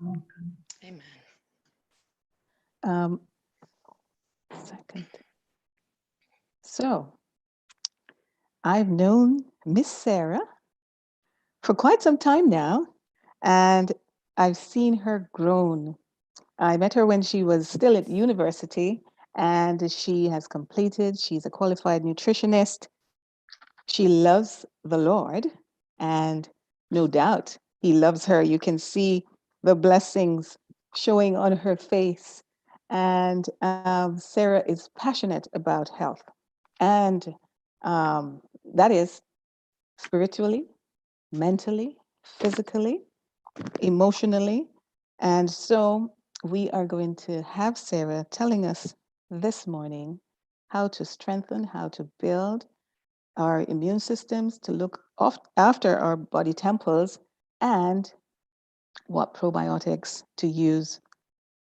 Amen. Second. So I've known Miss Sarah for quite some time now, and I've seen her grown. I met her when she was still at university, and she has completed, she's a qualified nutritionist. She loves the Lord, and no doubt he loves her. You can see the blessings showing on her face. And Sarah is passionate about health. And that is spiritually, mentally, physically, emotionally. And so we are going to have Sarah telling us this morning how to strengthen, how to build our immune systems, to look after our body temples, and what probiotics to use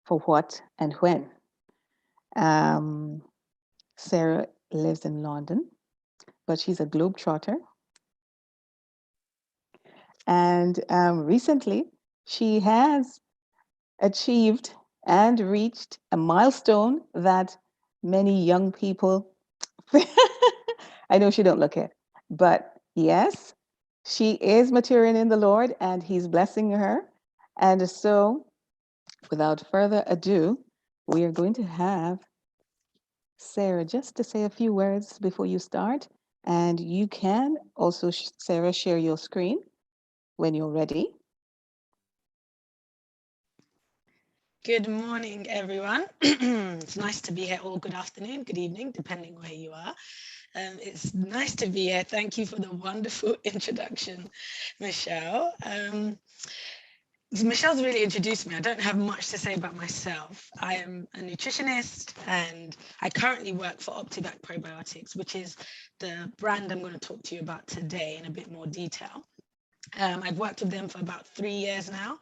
for what and when. Um, Sarah lives in London, but she's a globetrotter. And recently, she has achieved and reached a milestone that many young people, I know she don't look it, but yes, she is maturing in the Lord and he's blessing her. And so, without further ado, we are going to have Sarah just to say a few words before you start. And you can also, Sarah, share your screen when you're ready. Good morning, everyone. It's nice to be here, or good afternoon, good evening, depending where you are. It's nice to be here. Thank you for the wonderful introduction, Michelle. Michelle's really introduced me. I don't have much to say about myself. I am a nutritionist and I currently work for Optibac Probiotics, which is the brand I'm going to talk to you about today in a bit more detail. I've worked with them for about 3 years now.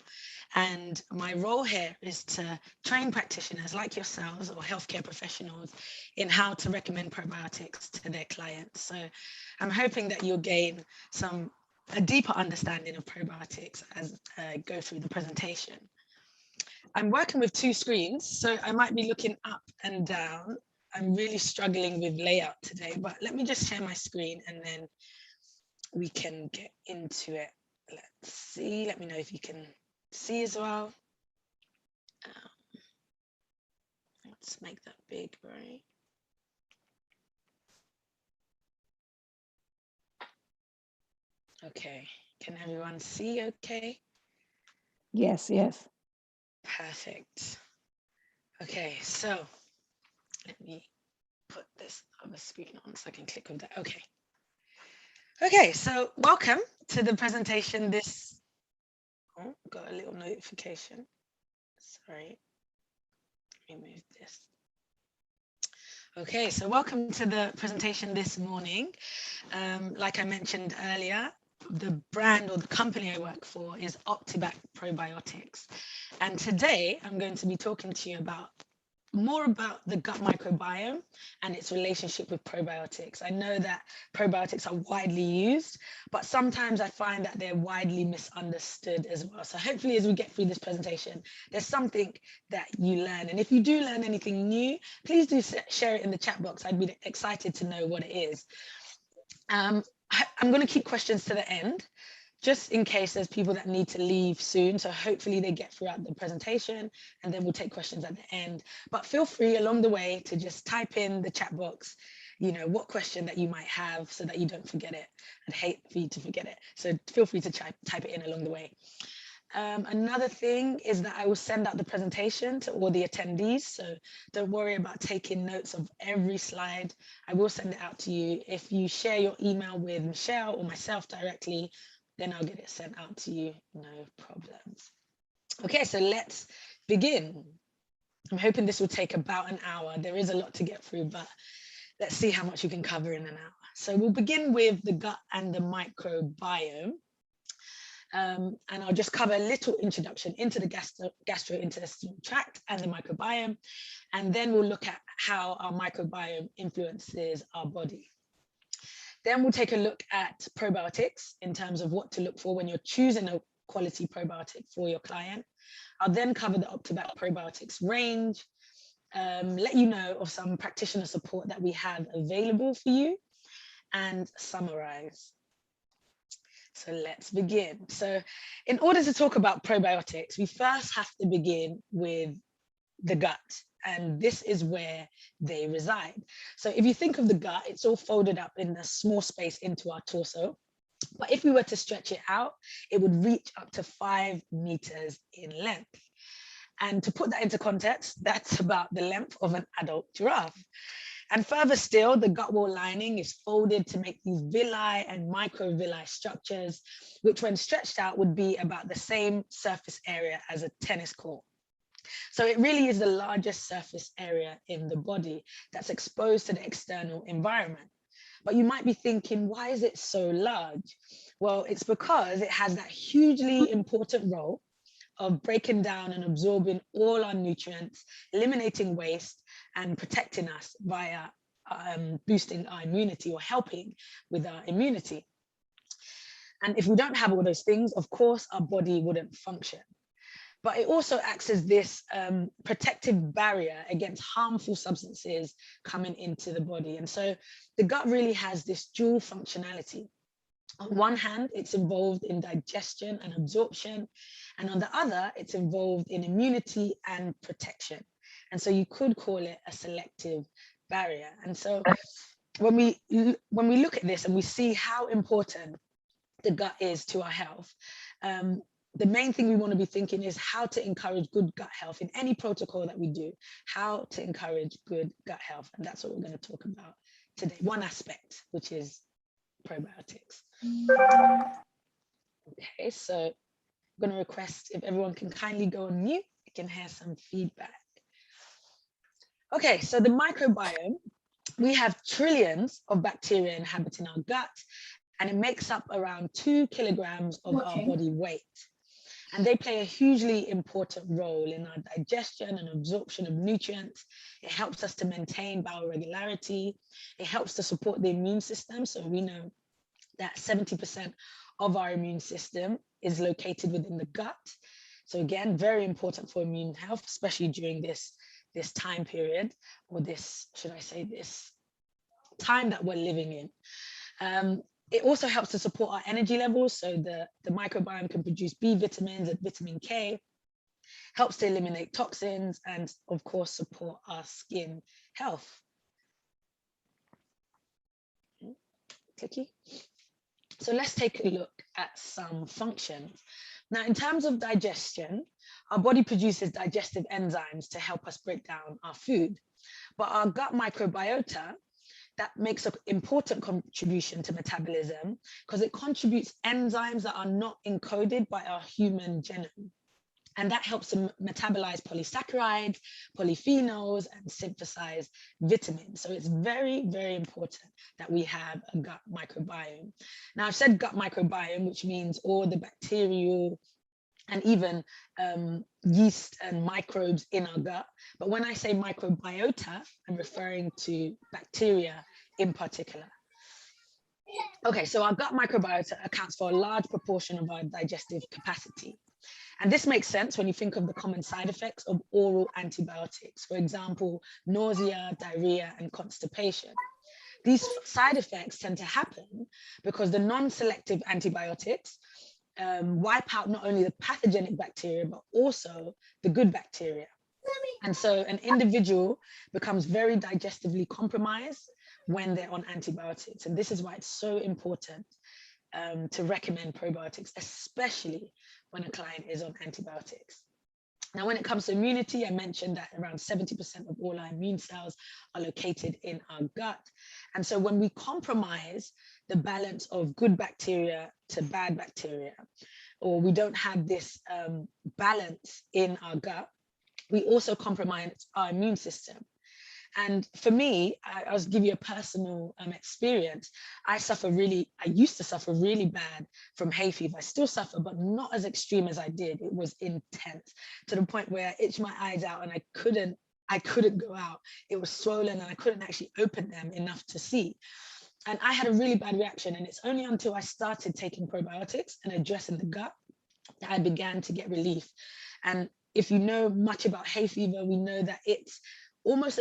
And my role here is to train practitioners like yourselves or healthcare professionals in how to recommend probiotics to their clients. So I'm hoping that you'll gain a deeper understanding of probiotics as I go through the presentation. I'm working with 2 screens, so I might be looking up and down. I'm really struggling with layout today, but let me just share my screen and then we can get into it. Let's see, let me know if you can see as well. Let's make that big, right? Okay, can everyone see okay? Yes, yes. Perfect. Okay, so let me put this other screen on so I can click with that. Okay. Okay, so welcome to the presentation oh, got a little notification. Sorry, remove this. Okay, so welcome to the presentation this morning. Like I mentioned earlier, the brand or the company I work for is Optibac Probiotics. And today I'm going to be talking to you more about the gut microbiome and its relationship with probiotics. I know that probiotics are widely used, but sometimes I find that they're widely misunderstood as well. So hopefully as we get through this presentation, there's something that you learn. And if you do learn anything new, please do share it in the chat box. I'd be excited to know what it is. I'm going to keep questions to the end, just in case there's people that need to leave soon. So hopefully they get throughout the presentation and then we'll take questions at the end. But feel free along the way to just type in the chat box, what question that you might have so that you don't forget it. I'd hate for you to forget it. So feel free to type it in along the way. Another thing is that I will send out the presentation to all the attendees. So don't worry about taking notes of every slide. I will send it out to you. If you share your email with Michelle or myself directly, then I'll get it sent out to you, no problems. Okay, so let's begin. I'm hoping this will take about an hour. There is a lot to get through, but let's see how much you can cover in an hour. So we'll begin with the gut and the microbiome. And I'll just cover a little introduction into the gastrointestinal tract and the microbiome. And then we'll look at how our microbiome influences our body. Then we'll take a look at probiotics in terms of what to look for when you're choosing a quality probiotic for your client. I'll then cover the Optibac probiotics range, let you know of some practitioner support that we have available for you, and summarize. So let's begin. So in order to talk about probiotics, we first have to begin with the gut. And this is where they reside. So if you think of the gut, it's all folded up in a small space into our torso. But if we were to stretch it out, it would reach up to 5 meters in length. And to put that into context, that's about the length of an adult giraffe. And further still, the gut wall lining is folded to make these villi and microvilli structures, which when stretched out would be about the same surface area as a tennis court. So it really is the largest surface area in the body that's exposed to the external environment. But you might be thinking, why is it so large? Well, it's because it has that hugely important role of breaking down and absorbing all our nutrients, eliminating waste, and protecting us via boosting our immunity or helping with our immunity. And if we don't have all those things, of course, our body wouldn't function. But it also acts as this protective barrier against harmful substances coming into the body. And so the gut really has this dual functionality. On one hand, it's involved in digestion and absorption, and on the other, it's involved in immunity and protection. And so you could call it a selective barrier. And so when we look at this and we see how important the gut is to our health, the main thing we want to be thinking is how to encourage good gut health in any protocol that we do, how to encourage good gut health. And that's what we're going to talk about today. One aspect, which is probiotics. Okay, so I'm going to request if everyone can kindly go on mute, I can hear some feedback. Okay, so the microbiome, we have trillions of bacteria inhabiting our gut, and it makes up around 2 kilograms of our body weight. And they play a hugely important role in our digestion and absorption of nutrients. It helps us to maintain bowel regularity. It helps to support the immune system. So we know that 70% of our immune system is located within the gut. So again, very important for immune health, especially during this time period, or this, should I say, this time that we're living in. It also helps to support our energy levels. So the microbiome can produce B vitamins and vitamin K, helps to eliminate toxins, and of course, support our skin health. Clicky. So let's take a look at some functions. Now, in terms of digestion, our body produces digestive enzymes to help us break down our food. But our gut microbiota, that makes an important contribution to metabolism because it contributes enzymes that are not encoded by our human genome. And that helps to metabolize polysaccharides, polyphenols, and synthesize vitamins. So it's very, very important that we have a gut microbiome. Now, I've said gut microbiome, which means all the bacterial and even yeast and microbes in our gut. But when I say microbiota, I'm referring to bacteria in particular. Okay, so our gut microbiota accounts for a large proportion of our digestive capacity. And this makes sense when you think of the common side effects of oral antibiotics, for example, nausea, diarrhea, and constipation. These side effects tend to happen because the non-selective antibiotics wipe out not only the pathogenic bacteria, but also the good bacteria. And so an individual becomes very digestively compromised when they're on antibiotics. And this is why it's so important to recommend probiotics, especially when a client is on antibiotics. Now, when it comes to immunity, I mentioned that around 70% of all our immune cells are located in our gut. And so when we compromise the balance of good bacteria to bad bacteria, or we don't have this balance in our gut, we also compromise our immune system. And for me, I'll give you a personal experience. I used to suffer really bad from hay fever. I still suffer, but not as extreme as I did. It was intense to the point where I itched my eyes out and I couldn't go out. It was swollen and I couldn't actually open them enough to see. And I had a really bad reaction. And it's only until I started taking probiotics and addressing the gut that I began to get relief. And if you know much about hay fever, we know that it's almost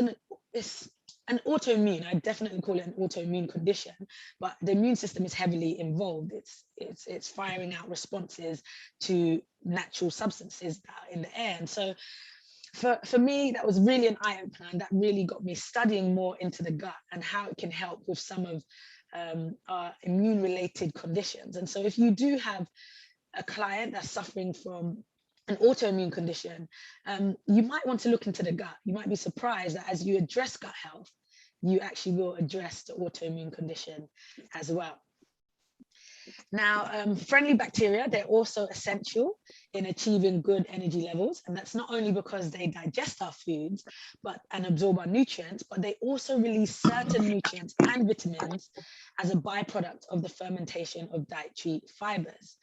it's an autoimmune. I definitely call it an autoimmune condition, but the immune system is heavily involved. It's firing out responses to natural substances that are in the air. And so for me, that was really an eye opener, and that really got me studying more into the gut and how it can help with some of our immune related conditions. And so if you do have a client that's suffering from an autoimmune condition, you might want to look into the gut. You might be surprised that as you address gut health, you actually will address the autoimmune condition as well. Now, friendly bacteria, they're also essential in achieving good energy levels. And that's not only because they digest our foods and absorb our nutrients, but they also release certain nutrients and vitamins as a byproduct of the fermentation of dietary fibers.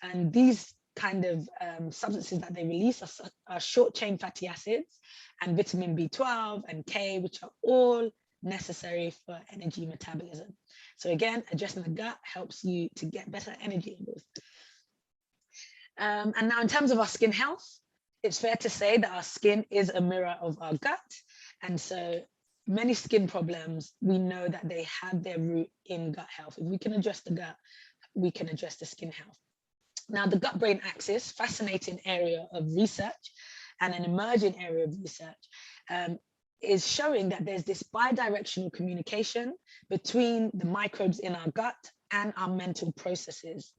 And these kind of substances that they release are short chain fatty acids and vitamin B12 and K, which are all necessary for energy metabolism. So again, addressing the gut helps you to get better energy levels. And now in terms of our skin health, it's fair to say that our skin is a mirror of our gut. And so many skin problems, we know that they have their root in gut health. If we can address the gut, we can address the skin health. Now, the gut-brain axis, fascinating area of research and an emerging area of research, is showing that there's this bidirectional communication between the microbes in our gut and our mental processes.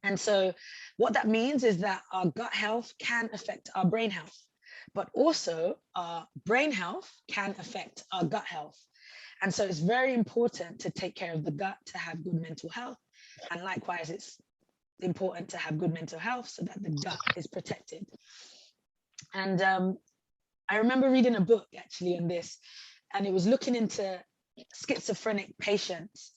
And so what that means is that our gut health can affect our brain health, but also our brain health can affect our gut health. And so it's very important to take care of the gut to have good mental health. And likewise, it's important to have good mental health so that the gut is protected. And I remember reading a book actually on this, and it was looking into schizophrenic patients.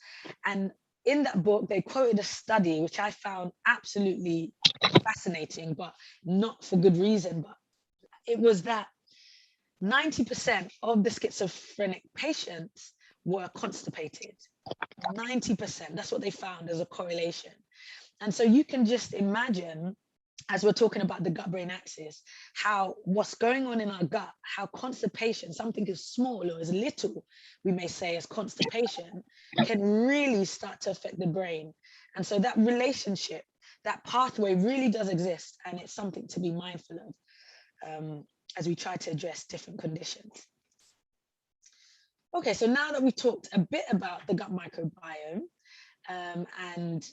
And in that book, they quoted a study, which I found absolutely fascinating, but not for good reason. But it was that 90% of the schizophrenic patients were constipated. 90%, that's what they found as a correlation. And so you can just imagine, as we're talking about the gut-brain axis, how what's going on in our gut, how constipation, something as small or as little, we may say, as constipation, can really start to affect the brain. And so that relationship, that pathway really does exist, and it's something to be mindful of as we try to address different conditions. Okay, so now that we've talked a bit about the gut microbiome and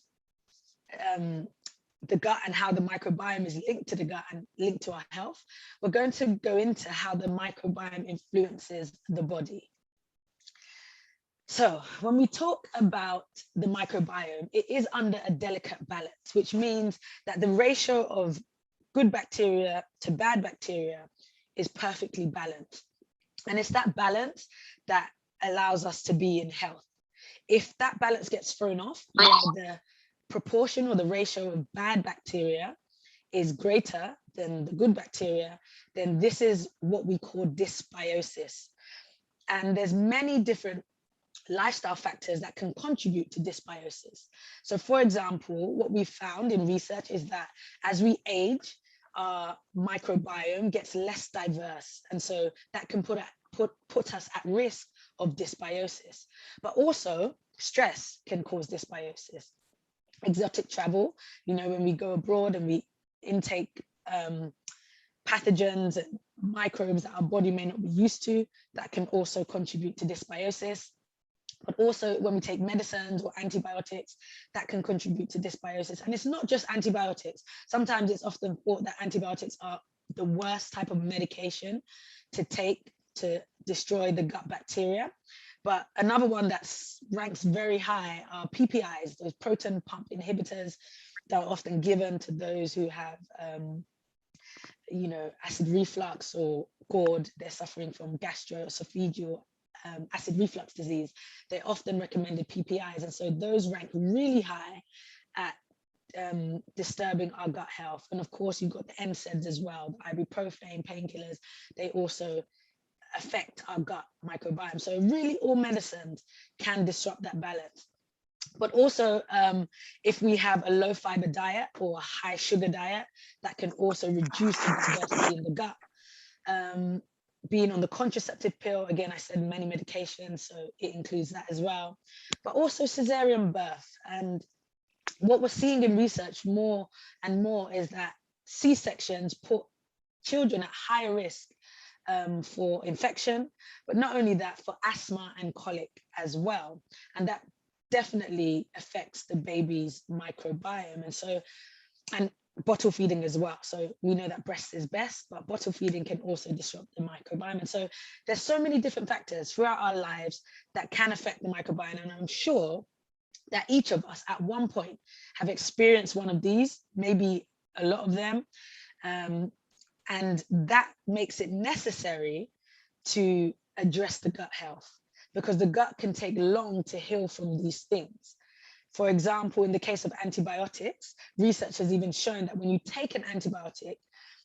the gut and how the microbiome is linked to the gut and linked to our health, we're going to go into how the microbiome influences the body. So when we talk about the microbiome, it is under a delicate balance, which means that the ratio of good bacteria to bad bacteria is perfectly balanced. And it's that balance that allows us to be in health. If that balance gets thrown off, where the proportion or the ratio of bad bacteria is greater than the good bacteria, then this is what we call dysbiosis. And there's many different lifestyle factors that can contribute to dysbiosis. So for example, what we found in research is that as we age, our microbiome gets less diverse. And so that can put us at risk of dysbiosis. But also stress can cause dysbiosis. Exotic travel, you know, when we go abroad and we intake pathogens and microbes that our body may not be used to, that can also contribute to dysbiosis. But also when we take medicines or antibiotics, that can contribute to dysbiosis. And it's not just antibiotics. Sometimes it's often thought that antibiotics are the worst type of medication to take to destroy the gut bacteria. But another one that ranks very high are PPIs, those proton pump inhibitors that are often given to those who have, you know, acid reflux or GORD. They're suffering from gastroesophageal acid reflux disease. They're often recommended PPIs. And so those rank really high at disturbing our gut health. And of course, you've got the NSAIDs as well, the ibuprofen, painkillers. They also affect our gut microbiome. So really all medicines can disrupt that balance. But also, if we have a low fiber diet or a high sugar diet, that can also reduce the diversity in the gut. Being on the contraceptive pill, again, I said many medications, so it includes that as well. But also cesarean birth. And what we're seeing in research more and more is that C-sections put children at higher risk for infection, but not only that, for asthma and colic as well. And that definitely affects the baby's microbiome. And bottle feeding as well. So we know that breast is best, but bottle feeding can also disrupt the microbiome. And so there's so many different factors throughout our lives that can affect the microbiome. And I'm sure that each of us at one point have experienced one of these, maybe a lot of them. And that makes it necessary to address the gut health, because the gut can take long to heal from these things. For example, in the case of antibiotics, research has even shown that when you take an antibiotic,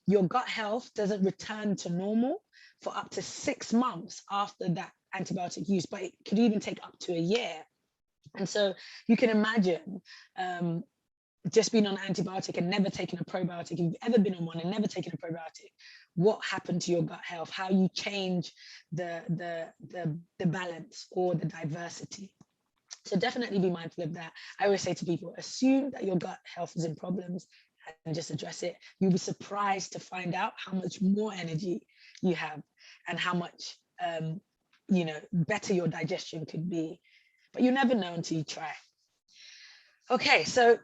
your gut health doesn't return to normal for up to 6 months after that antibiotic use, but it could even take up to a year. And so you can imagine just being on an antibiotic and never taking a probiotic. If you've ever been on one and never taken a probiotic, what happened to your gut health, how you change the balance or the diversity. So definitely be mindful of that. I always say to people, assume that your gut health is in problems and just address it. You'll be surprised to find out how much more energy you have and how much better your digestion could be. But you never know until you try. Okay, so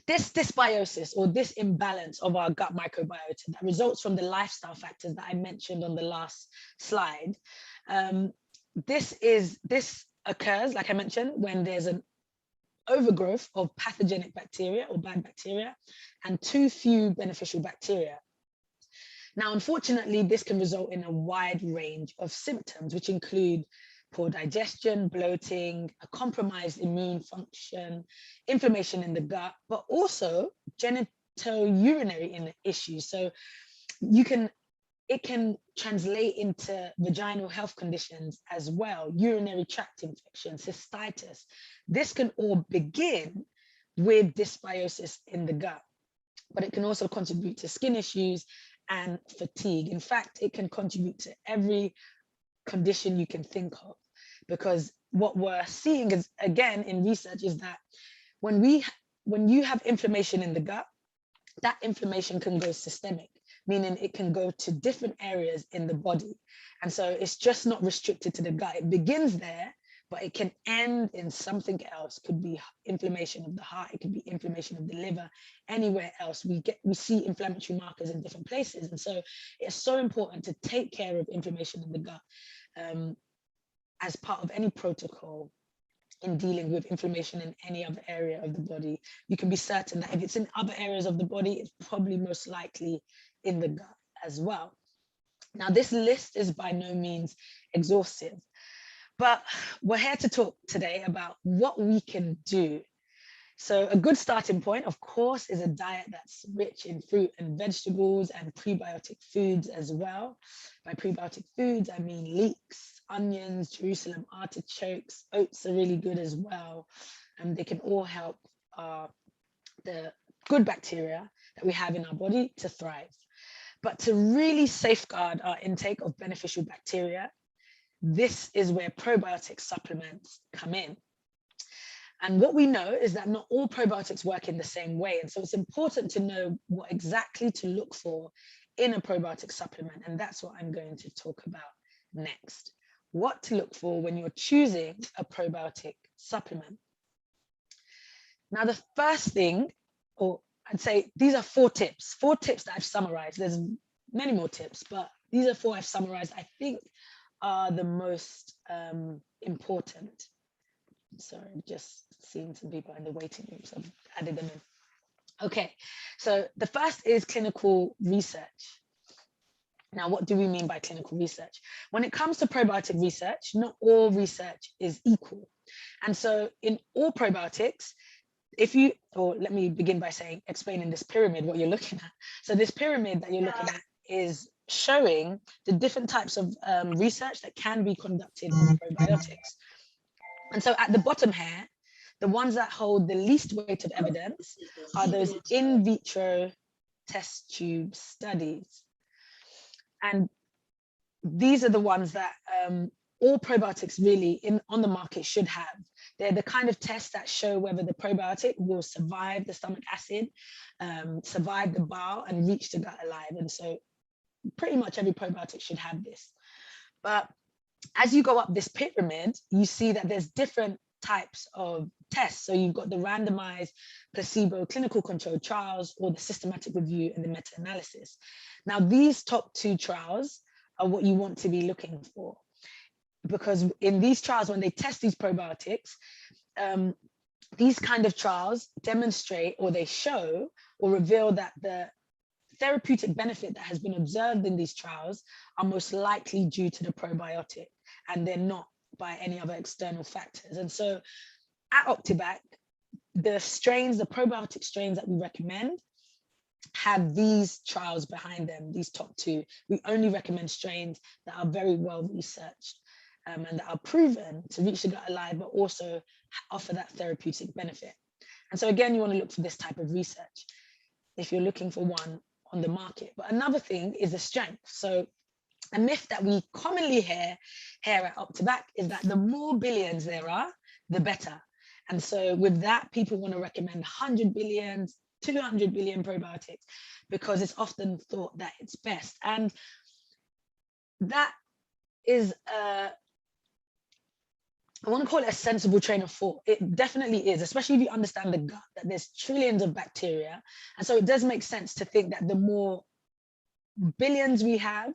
this dysbiosis, or this imbalance of our gut microbiota that results from the lifestyle factors that I mentioned on the last slide, this occurs, like I mentioned, when there's an overgrowth of pathogenic bacteria or bad bacteria and too few beneficial bacteria. Now, unfortunately, this can result in a wide range of symptoms, which include poor digestion, bloating, a compromised immune function, inflammation in the gut, but also genitourinary issues. So it can translate into vaginal health conditions as well, urinary tract infections, cystitis. This can all begin with dysbiosis in the gut, but it can also contribute to skin issues and fatigue. In fact, it can contribute to every condition you can think of, because what we're seeing is, again, in research, is that when you have inflammation in the gut, that inflammation can go systemic, meaning it can go to different areas in the body. And so it's just not restricted to the gut. It begins there, but it can end in something else. It could be inflammation of the heart, it could be inflammation of the liver, anywhere else. We see inflammatory markers in different places. And so it's so important to take care of inflammation in the gut as part of any protocol in dealing with inflammation in any other area of the body. You can be certain that if it's in other areas of the body, it's probably most likely in the gut as well. Now, this list is by no means exhaustive, but we're here to talk today about what we can do. So a good starting point, of course, is a diet that's rich in fruit and vegetables and prebiotic foods as well. By prebiotic foods, I mean leeks, onions, Jerusalem artichokes. Oats are really good as well. And they can all help the good bacteria that we have in our body to thrive. But to really safeguard our intake of beneficial bacteria, this is where probiotic supplements come in. And what we know is that not all probiotics work in the same way. And so it's important to know what exactly to look for in a probiotic supplement. And that's what I'm going to talk about next. What to look for when you're choosing a probiotic supplement. Now, the first thing, or I'd say these are 4 tips that I've summarized. There's many more tips, but these are 4 I've summarized, I think are the most important. Sorry, just seeing some people in the waiting room, so I've added them in. Okay, so the first is clinical research. Now, what do we mean by clinical research? When it comes to probiotic research, not all research is equal. And so in all probiotics, let me begin by explaining this pyramid, what you're looking at. So this pyramid that you're looking at is showing the different types of research that can be conducted on probiotics. And so at the bottom here, the ones that hold the least weight of evidence are those in vitro test tube studies. And these are the ones that all probiotics really on the market should have. They're the kind of tests that show whether the probiotic will survive the stomach acid, survive the bowel, and reach the gut alive. And so pretty much every probiotic should have this. But as you go up this pyramid, you see that there's different types of tests. So you've got the randomized placebo clinical controlled trials, or the systematic review and the meta-analysis. Now, these top two trials are what you want to be looking for, because in these trials, when they test these probiotics, these kind of trials demonstrate, or they show or reveal, that the therapeutic benefit that has been observed in these trials are most likely due to the probiotic, and they're not by any other external factors. And so at Optibac, the strains, the probiotic strains that we recommend, have these trials behind them, these top two. We only recommend strains that are very well researched and that are proven to reach the gut alive, but also offer that therapeutic benefit. And so again, you want to look for this type of research if you're looking for one on the market. But another thing is the strength. So a myth that we commonly hear here at Optibac is that the more billions there are, the better. And so with that, people want to recommend 100 billion, 200 billion probiotics, because it's often thought that it's best. And that is, I want to call it a sensible train of thought. It definitely is, especially if you understand the gut, that there's trillions of bacteria. And so it does make sense to think that the more billions we have,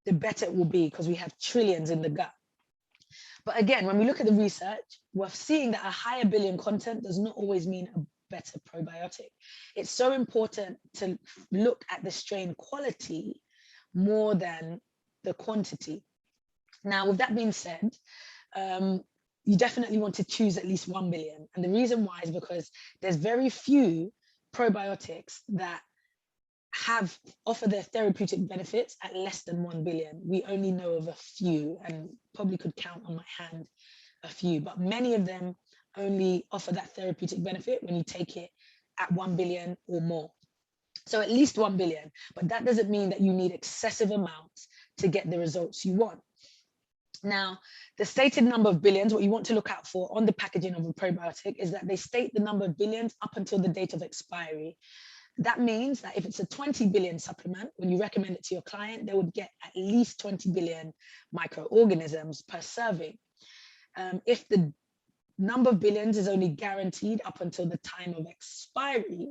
the better it will be, because we have trillions in the gut. But again, when we look at the research, we're seeing that a higher billion content does not always mean a better probiotic. It's so important to look at the strain quality more than the quantity. Now, with that being said, you definitely want to choose at least 1 billion. And the reason why is because there's very few probiotics that offer their therapeutic benefits at less than 1 billion. We only know of a few, and probably could count on my hand a few, but many of them only offer that therapeutic benefit when you take it at 1 billion or more. So at least 1 billion, but that doesn't mean that you need excessive amounts to get the results you want. Now, the stated number of billions, what you want to look out for on the packaging of a probiotic is that they state the number of billions up until the date of expiry. That means that if it's a 20 billion supplement, when you recommend it to your client, they would get at least 20 billion microorganisms per serving. If the number of billions is only guaranteed up until the time of expiry,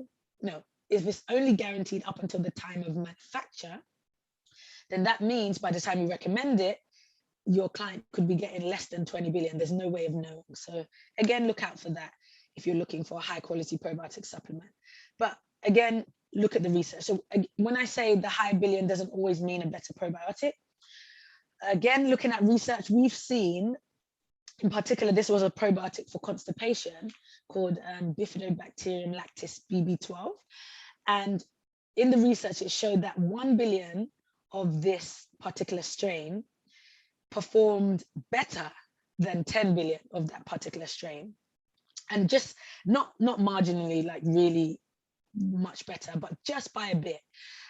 if it's only guaranteed up until the time of manufacture, then that means by the time you recommend it, your client could be getting less than 20 billion. There's no way of knowing. So again, look out for that if you're looking for a high quality probiotic supplement. But again, look at the research. So when I say the high billion doesn't always mean a better probiotic, again, looking at research, we've seen, in particular, this was a probiotic for constipation called Bifido lactis BB12. And in the research, it showed that 1 billion of this particular strain performed better than 10 billion of that particular strain. And just not marginally, like really much better, but just by a bit.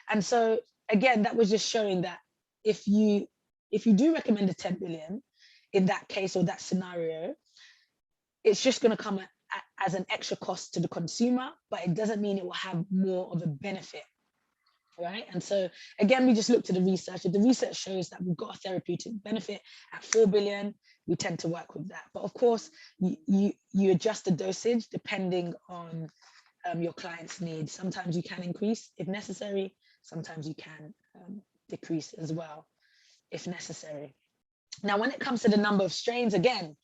And so again, that was just showing that if you do recommend a 10 billion in that case or that scenario, it's just going to come as an extra cost to the consumer, but it doesn't mean it will have more of a benefit, right? And so again, we just looked at the research. If the research shows that we've got a therapeutic benefit at 4 billion, we tend to work with that. But of course, you adjust the dosage depending on your client's needs. Sometimes you can increase if necessary. Sometimes you can decrease as well if necessary. Now, when it comes to the number of strains, again,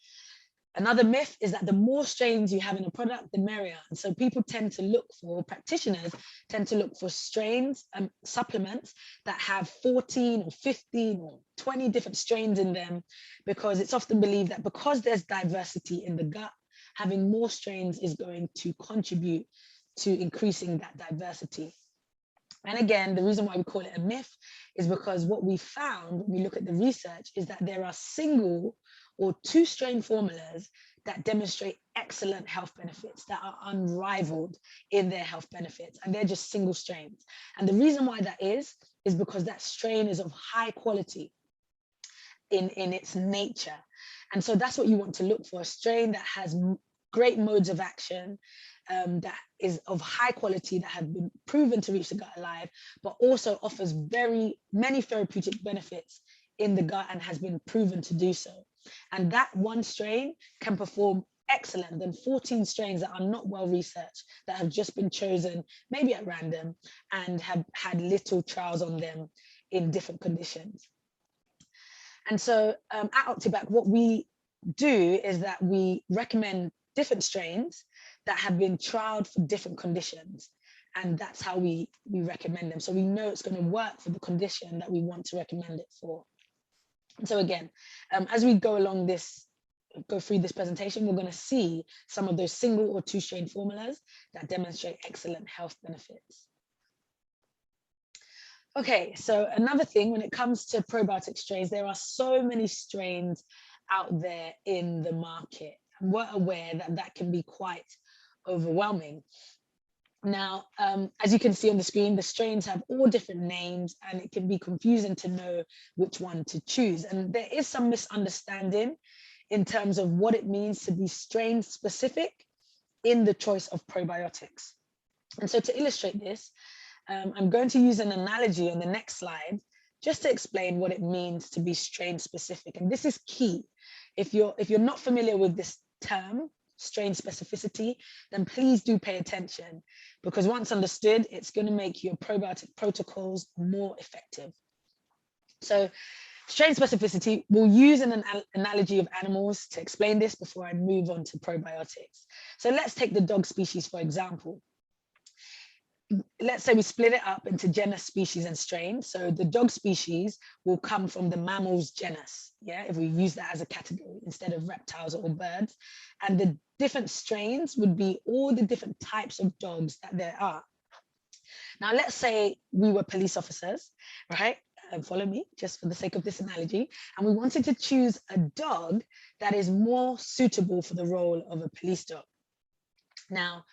another myth is that the more strains you have in a product, the merrier. And so people tend to look for, practitioners tend to look for strains, supplements that have 14 or 15 or 20 different strains in them, because it's often believed that because there's diversity in the gut, having more strains is going to contribute to increasing that diversity. And again, the reason why we call it a myth is because what we found when we look at the research is that there are single or 2 strain formulas that demonstrate excellent health benefits, that are unrivaled in their health benefits, and they're just single strains. And the reason why that is because that strain is of high quality in its nature. And so that's what you want to look for, a strain that has great modes of action, that is of high quality, that have been proven to reach the gut alive, but also offers very many therapeutic benefits in the gut and has been proven to do so. And that one strain can perform excellent than 14 strains that are not well researched, that have just been chosen maybe at random and have had little trials on them in different conditions. And so at Optibac, what we do is that we recommend different strains that have been trialed for different conditions. And that's how we recommend them. So we know it's going to work for the condition that we want to recommend it for. And so again, as we go through this presentation, we're going to see some of those single or two strain formulas that demonstrate excellent health benefits. Okay, so another thing, when it comes to probiotic strains, there are so many strains out there in the market. And we're aware that that can be quite overwhelming. Now, as you can see on the screen, the strains have all different names, and it can be confusing to know which one to choose. And there is some misunderstanding in terms of what it means to be strain specific in the choice of probiotics. And so to illustrate this, I'm going to use an analogy on the next slide just to explain what it means to be strain specific. And this is key. If you're not familiar with this term, strain specificity, then please do pay attention, because once understood, it's going to make your probiotic protocols more effective. So strain specificity, we'll use an analogy of animals to explain this before I move on to probiotics. So let's take the dog species, for example. Let's say we split it up into genus, species, and strain. So the dog species will come from the mammals genus, yeah, if we use that as a category instead of reptiles or birds. And the different strains would be all the different types of dogs that there are. Now, let's say we were police officers, right? Follow me, just for the sake of this analogy. And we wanted to choose a dog that is more suitable for the role of a police dog. Now,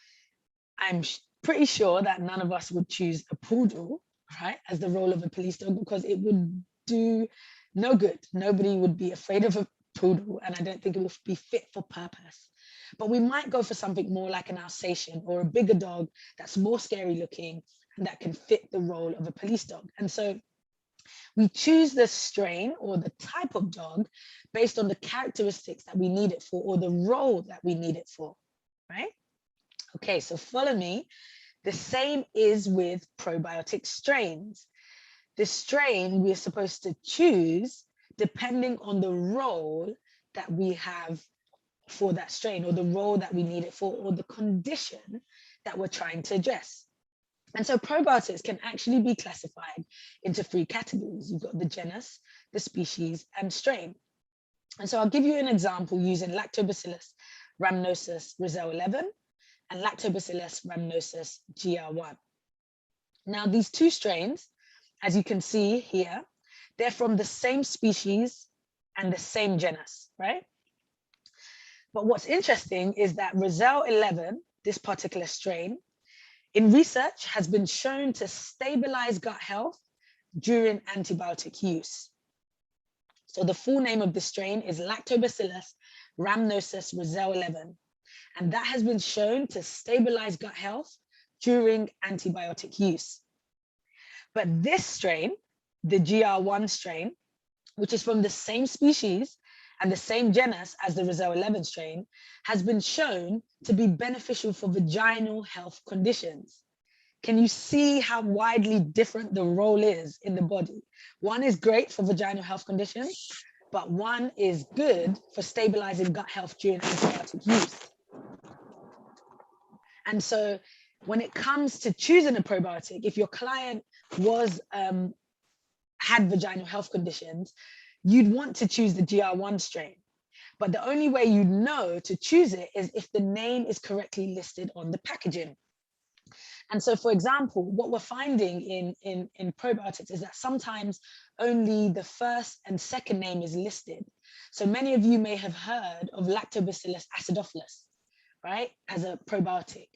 I'm pretty sure that none of us would choose a poodle, right, as the role of a police dog, because it would do no good. Nobody would be afraid of a poodle, and I don't think it would be fit for purpose. But we might go for something more like an Alsatian or a bigger dog that's more scary looking and that can fit the role of a police dog. And so we choose the strain or the type of dog based on the characteristics that we need it for, or the role that we need it for, right? Okay, so follow me. The same is with probiotic strains. The strain we're supposed to choose depending on the role that we have for that strain, or the role that we need it for, or the condition that we're trying to address. And so probiotics can actually be classified into three categories. You've got the genus, the species, and strain. And so I'll give you an example using Lactobacillus rhamnosus Roselle 11 and Lactobacillus rhamnosus GR1. Now, these two strains, as you can see here, they're from the same species and the same genus, right? But what's interesting is that Roselle 11, this particular strain, in research has been shown to stabilize gut health during antibiotic use. So the full name of the strain is Lactobacillus rhamnosus Roselle 11. And that has been shown to stabilize gut health during antibiotic use. But this strain, the GR1 strain, which is from the same species and the same genus as the Roselle 11 strain, has been shown to be beneficial for vaginal health conditions. Can you see how widely different the role is in the body? One is great for vaginal health conditions, but one is good for stabilizing gut health during antibiotic use. And so when it comes to choosing a probiotic, if your client was had vaginal health conditions, you'd want to choose the GR1 strain. But the only way you know to choose it is if the name is correctly listed on the packaging. And so, for example, what we're finding in probiotics is that sometimes only the first and second name is listed. So many of you may have heard of Lactobacillus acidophilus, right, as a probiotic,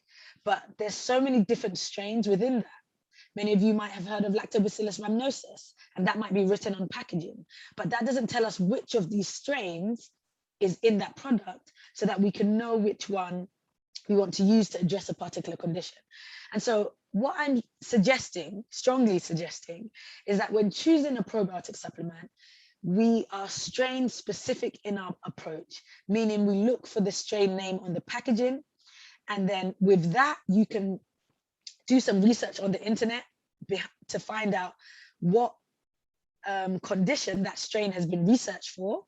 but there's so many different strains within that. Many of you might have heard of Lactobacillus rhamnosus, and that might be written on packaging, but that doesn't tell us which of these strains is in that product so that we can know which one we want to use to address a particular condition. And so what I'm suggesting, strongly suggesting, is that when choosing a probiotic supplement, we are strain specific in our approach, meaning we look for the strain name on the packaging. And then with that, you can do some research on the internet to find out what condition that strain has been researched for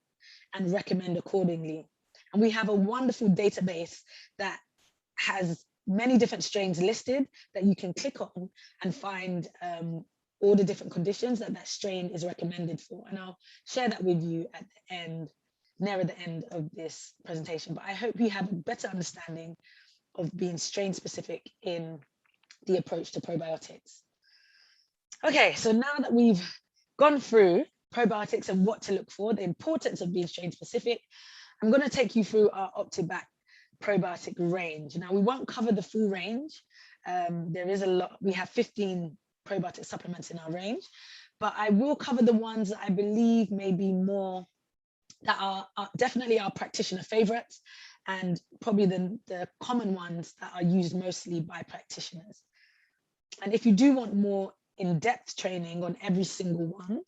and recommend accordingly. And we have a wonderful database that has many different strains listed that you can click on and find all the different conditions that that strain is recommended for. And I'll share that with you at the end, nearer the end of this presentation. But I hope you have a better understanding of being strain specific in the approach to probiotics. Okay, so now that we've gone through probiotics and what to look for, the importance of being strain specific, I'm going to take you through our Optibac probiotic range. Now, we won't cover the full range. There is a lot. We have 15 probiotic supplements in our range, but I will cover the ones that I believe may be more, that are definitely our practitioner favorites, and probably the common ones that are used mostly by practitioners. And if you do want more in-depth training on every single one,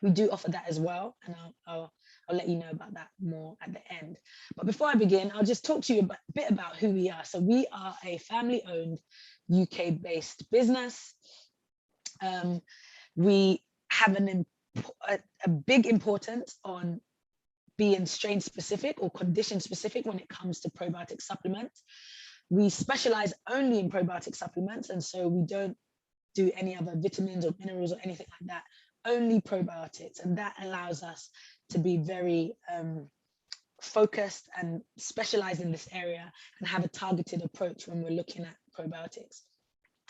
we do offer that as well. And I'll let you know about that more at the end. But before I begin, I'll just talk to you a bit about who we are. So we are a family-owned, UK-based business. We have a big importance on being strain specific or condition specific when it comes to probiotic supplements. We specialize only in probiotic supplements, and so we don't do any other vitamins or minerals or anything like that, only probiotics. And that allows us to be very focused and specialized in this area and have a targeted approach when we're looking at probiotics.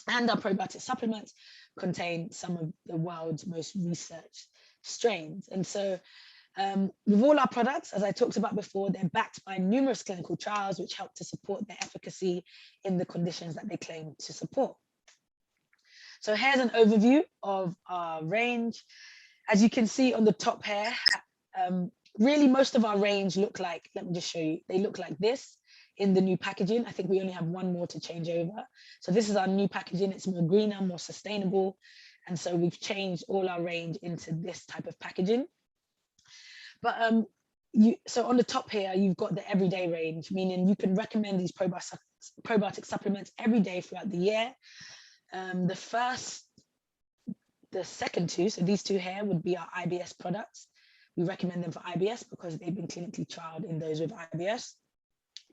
And our probiotic supplements contain some of the world's most researched strains. And so with all our products, as I talked about before, they're backed by numerous clinical trials which help to support their efficacy in the conditions that they claim to support. So here's an overview of our range. As you can see on the top here, really most of our range look like, let me just show you, they look like this in the new packaging. I think we only have one more to change over. So this is our new packaging. It's more greener, more sustainable. And so we've changed all our range into this type of packaging. But so on the top here, you've got the everyday range, meaning you can recommend these probiotic supplements every day throughout the year. The second two, so these two here would be our IBS products. We recommend them for IBS because they've been clinically trialed in those with IBS.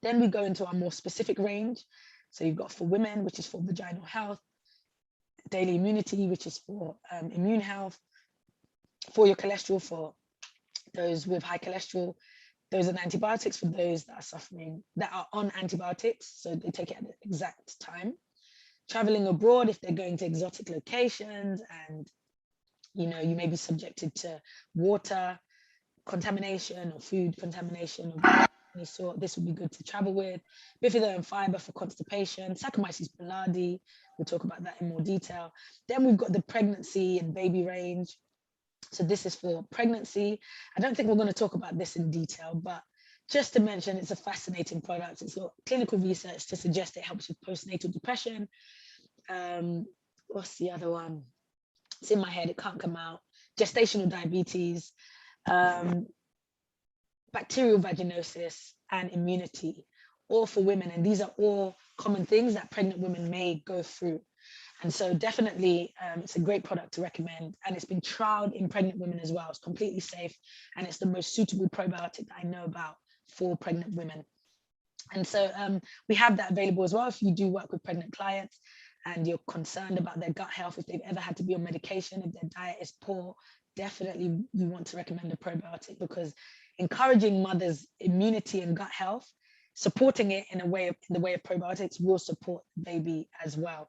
Then we go into our more specific range. So you've got for women, which is for vaginal health, daily immunity, which is for immune health, for your cholesterol, for those with high cholesterol. Those are the antibiotics for those that are suffering, that are on antibiotics, so they take it at the exact time. Traveling abroad if they're going to exotic locations, and you may be subjected to water contamination or food contamination of any sort. This would be good to travel with. Bifido and Fibre for constipation. Saccharomyces boulardii, we'll talk about that in more detail. Then we've got the pregnancy and baby range. So this is for pregnancy. I don't think we're going to talk about this in detail, but just to mention, it's a fascinating product. It's got clinical research to suggest it helps with postnatal depression. What's the other one? It's in my head, it can't come out. Gestational diabetes, bacterial vaginosis, and immunity, all for women. And these are all common things that pregnant women may go through. And so definitely, it's a great product to recommend. And it's been trialed in pregnant women as well. It's completely safe. And it's the most suitable probiotic that I know about for pregnant women. And so we have that available as well if you do work with pregnant clients and you're concerned about their gut health, if they've ever had to be on medication, if their diet is poor, definitely you want to recommend a probiotic, because encouraging mothers' immunity and gut health, supporting it in the way of probiotics will support the baby as well.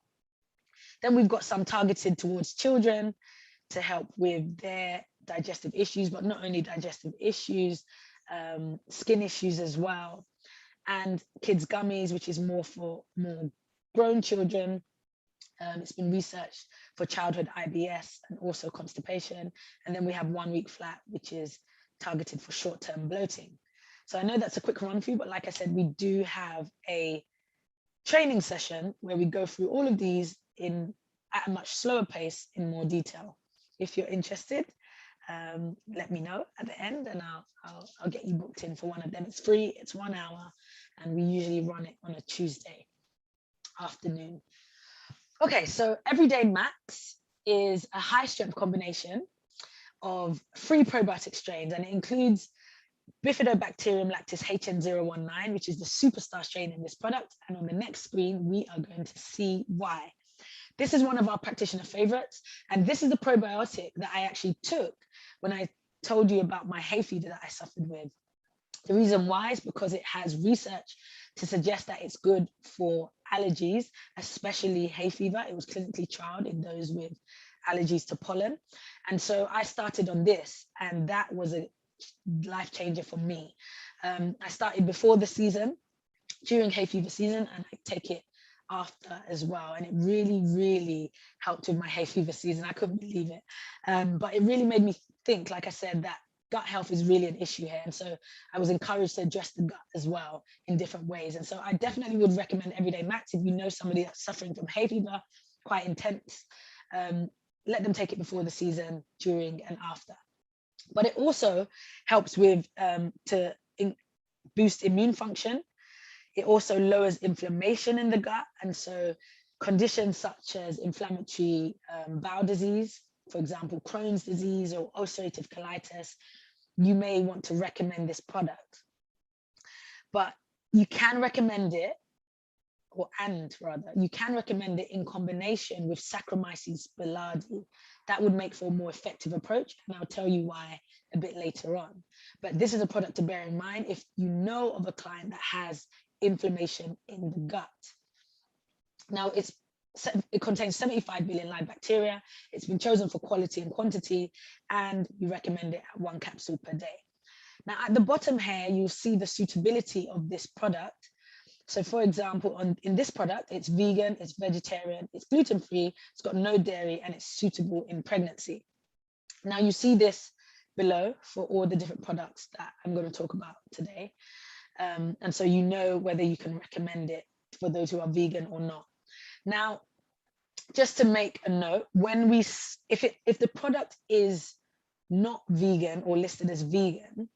Then we've got some targeted towards children to help with their digestive issues, but not only digestive issues, skin issues as well. And kids gummies, which is more for more grown children. It's been researched for childhood IBS and also constipation. And then we have 1 week flat, which is targeted for short-term bloating. So I know that's a quick run through, but like I said, we do have a training session where we go through all of these at a much slower pace in more detail. If you're interested, let me know at the end, and I'll get you booked in for one of them. It's free, it's 1 hour, and we usually run it on a Tuesday afternoon. Okay, so Everyday Max is a high strength combination of 3 probiotic strains, and it includes Bifidobacterium lactis HN019, which is the superstar strain in this product. And on the next screen, we are going to see why. This is one of our practitioner favorites, and this is the probiotic that I actually took when I told you about my hay fever that I suffered with. The reason why is because it has research to suggest that it's good for allergies, especially hay fever. It was clinically trialed in those with allergies to pollen. And so I started on this, and that was a life changer for me. I started before the season, during hay fever season, and I take it after as well. And it really, really helped with my hay fever season. I couldn't believe it. But it really made me think, like I said, that gut health is really an issue here. And so I was encouraged to address the gut as well in different ways. And so I definitely would recommend Everyday Max if you know somebody that's suffering from hay fever, quite intense. Let them take it before the season, during and after. But it also helps with to boost immune function. It also lowers inflammation in the gut. And so conditions such as inflammatory bowel disease, for example, Crohn's disease or ulcerative colitis, you may want to recommend this product. But you can recommend it, you can recommend it in combination with Saccharomyces boulardii. That would make for a more effective approach, and I'll tell you why a bit later on. But this is a product to bear in mind if you know of a client that has inflammation in the gut. Now, it contains 75 billion live bacteria. It's been chosen for quality and quantity, and we recommend it at 1 capsule per day. Now, at the bottom here, you'll see the suitability of this product. So for example, in this product, it's vegan, it's vegetarian, it's gluten-free, it's got no dairy, and it's suitable in pregnancy. Now you see this below for all the different products that I'm going to talk about today. And so you know whether you can recommend it for those who are vegan or not. Now, just to make a note, if the product is not vegan or listed as vegan,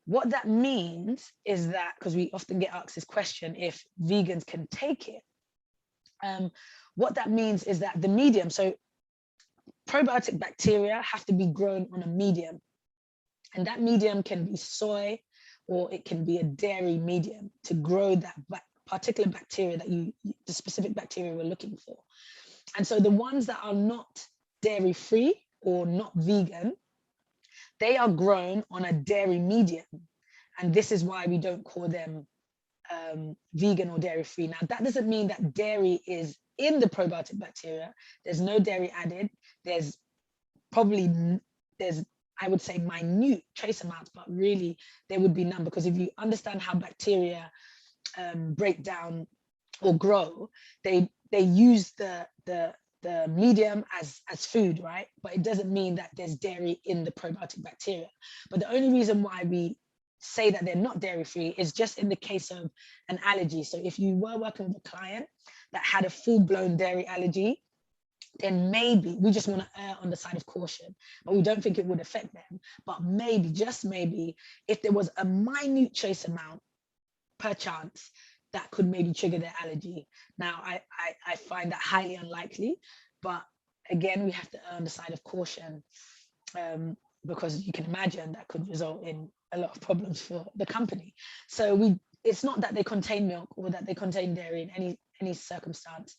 what that means is that, because we often get asked this question, if vegans can take it, what that means is that the medium, so probiotic bacteria have to be grown on a medium, and that medium can be soy or it can be a dairy medium to grow that particular bacteria that the specific bacteria we're looking for. And so the ones that are not dairy free or not vegan, they are grown on a dairy medium. And this is why we don't call them vegan or dairy free. Now, that doesn't mean that dairy is in the probiotic bacteria. There's no dairy added. There's, I would say, minute trace amounts, but really there would be none, because if you understand how bacteria break down or grow, they use the medium as food, right? But it doesn't mean that there's dairy in the probiotic bacteria. But the only reason why we say that they're not dairy free is just in the case of an allergy. So if you were working with a client that had a full-blown dairy allergy, then maybe we just want to err on the side of caution, but we don't think it would affect them. But maybe, just maybe, if there was a minute trace amount per chance, that could maybe trigger their allergy. Now, I find that highly unlikely, but again, we have to err on the side of caution, because you can imagine that could result in a lot of problems for the company. So it's not that they contain milk or that they contain dairy in any circumstance.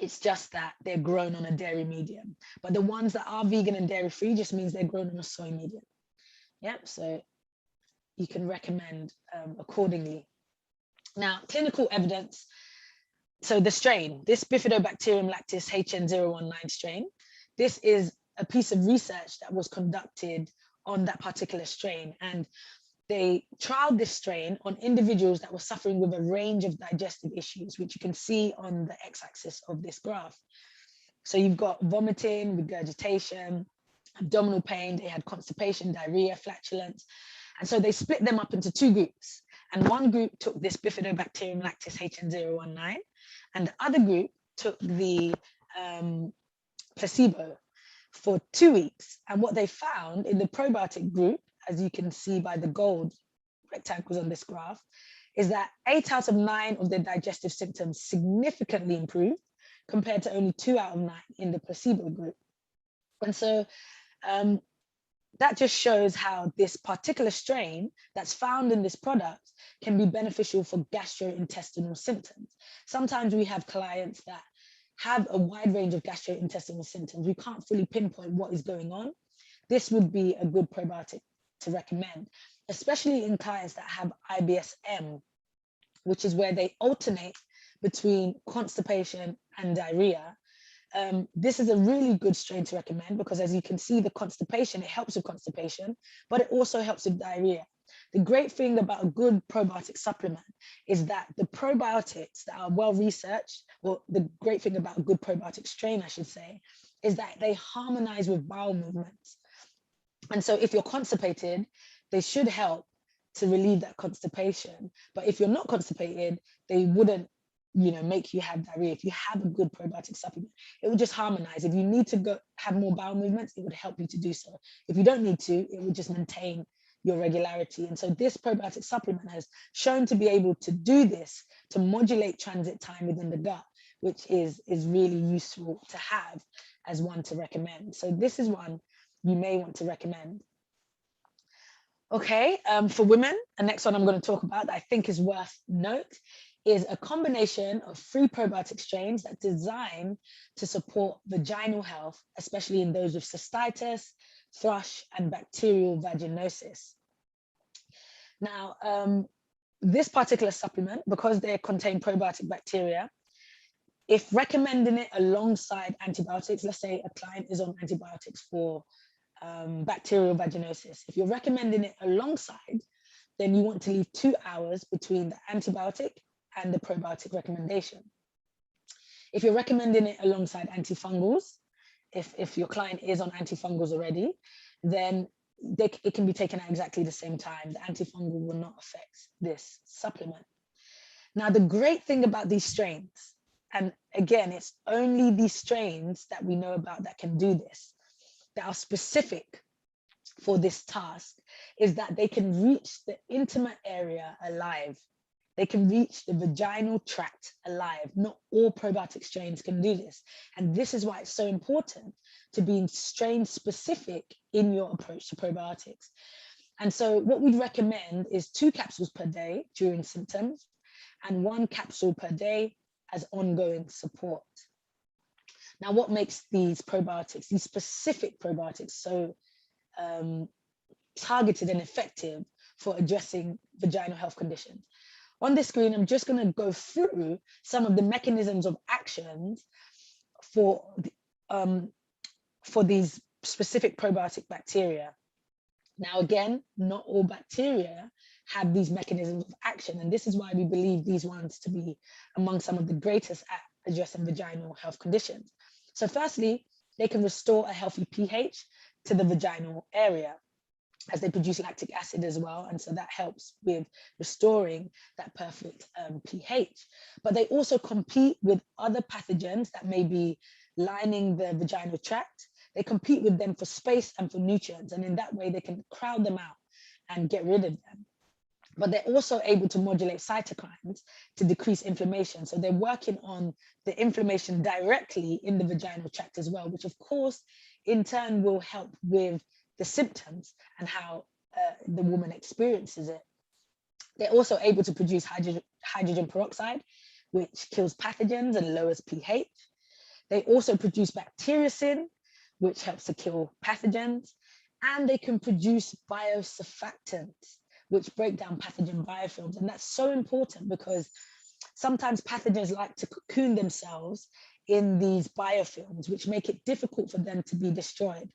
It's just that they're grown on a dairy medium. But the ones that are vegan and dairy free just means they're grown on a soy medium. Yep, so you can recommend accordingly. Now, clinical evidence so the strain, this Bifidobacterium lactis HN019 strain, this is a piece of research that was conducted on that particular strain. And they trialed this strain on individuals that were suffering with a range of digestive issues, which you can see on the x-axis of this graph. So you've got vomiting, regurgitation, abdominal pain, they had constipation, diarrhea, flatulence. And so they split them up into two groups. And one group took this Bifidobacterium lactis HN019, and the other group took the placebo for 2 weeks. And what they found in the probiotic group, as you can see by the gold rectangles on this graph, is that 8 out of 9 of their digestive symptoms significantly improved compared to only 2 out of 9 in the placebo group. And so that just shows how this particular strain that's found in this product can be beneficial for gastrointestinal symptoms. Sometimes we have clients that have a wide range of gastrointestinal symptoms. We can't fully pinpoint what is going on. This would be a good probiotic to recommend, especially in clients that have IBS-M, which is where they alternate between constipation and diarrhea. This is a really good strain to recommend because, as you can see, the constipation, it helps with constipation, but it also helps with diarrhea. The great thing about a good probiotic supplement is that the probiotics that are well researched, well, the great thing about a good probiotic strain, I should say, is that they harmonize with bowel movements. And so if you're constipated, they should help to relieve that constipation. But if you're not constipated, they wouldn't, make you have diarrhea. If you have a good probiotic supplement, it will just harmonize. If you need to go have more bowel movements, it would help you to do so. If you don't need to, it would just maintain your regularity. And so this probiotic supplement has shown to be able to do this, to modulate transit time within the gut, which is really useful to have as one to recommend. So this is one you may want to recommend. Okay, for women, the next one I'm going to talk about that I think is worth note is a combination of 3 probiotic strains that are designed to support vaginal health, especially in those with cystitis, thrush, and bacterial vaginosis. Now, this particular supplement, because they contain probiotic bacteria, if recommending it alongside antibiotics, let's say a client is on antibiotics for bacterial vaginosis, if you're recommending it alongside, then you want to leave 2 hours between the antibiotic and the probiotic recommendation. If you're recommending it alongside antifungals, if your client is on antifungals already, then it can be taken at exactly the same time. The antifungal will not affect this supplement. Now, the great thing about these strains, and again, it's only these strains that we know about that can do this, that are specific for this task, is that they can reach the intimate area alive. They can reach the vaginal tract alive. Not all probiotic strains can do this. And this is why it's so important to be strain specific in your approach to probiotics. And so what we'd recommend is 2 capsules per day during symptoms and 1 capsule per day as ongoing support. Now, what makes these probiotics, these specific probiotics, so targeted and effective for addressing vaginal health conditions? On this screen, I'm just going to go through some of the mechanisms of actions for these specific probiotic bacteria. Now, again, not all bacteria have these mechanisms of action, and this is why we believe these ones to be among some of the greatest at addressing vaginal health conditions. So firstly, they can restore a healthy pH to the vaginal area, as they produce lactic acid as well. And so that helps with restoring that perfect pH. But they also compete with other pathogens that may be lining the vaginal tract. They compete with them for space and for nutrients. And in that way, they can crowd them out and get rid of them. But they're also able to modulate cytokines to decrease inflammation. So they're working on the inflammation directly in the vaginal tract as well, which of course, in turn will help with the symptoms and how the woman experiences it. They're also able to produce hydrogen peroxide, which kills pathogens and lowers pH. They also produce bacteriocin, which helps to kill pathogens. And they can produce biosurfactants, which break down pathogen biofilms. And that's so important because sometimes pathogens like to cocoon themselves in these biofilms, which make it difficult for them to be destroyed.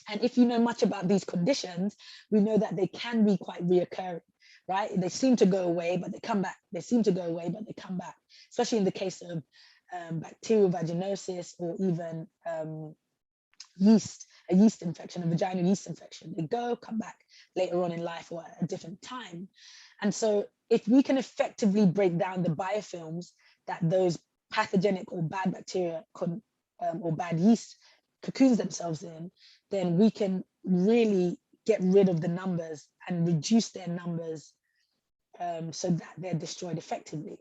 And if you know much about these conditions, we know that they can be quite reoccurring, right? They seem to go away, but they come back. They seem to go away, but they come back, especially in the case of bacterial vaginosis or even a yeast infection, a vaginal yeast infection. They go, come back later on in life or at a different time. And so if we can effectively break down the biofilms that those pathogenic or bad bacteria or bad yeast cocoons themselves in, then we can really get rid of the numbers and reduce their numbers so that they're destroyed effectively.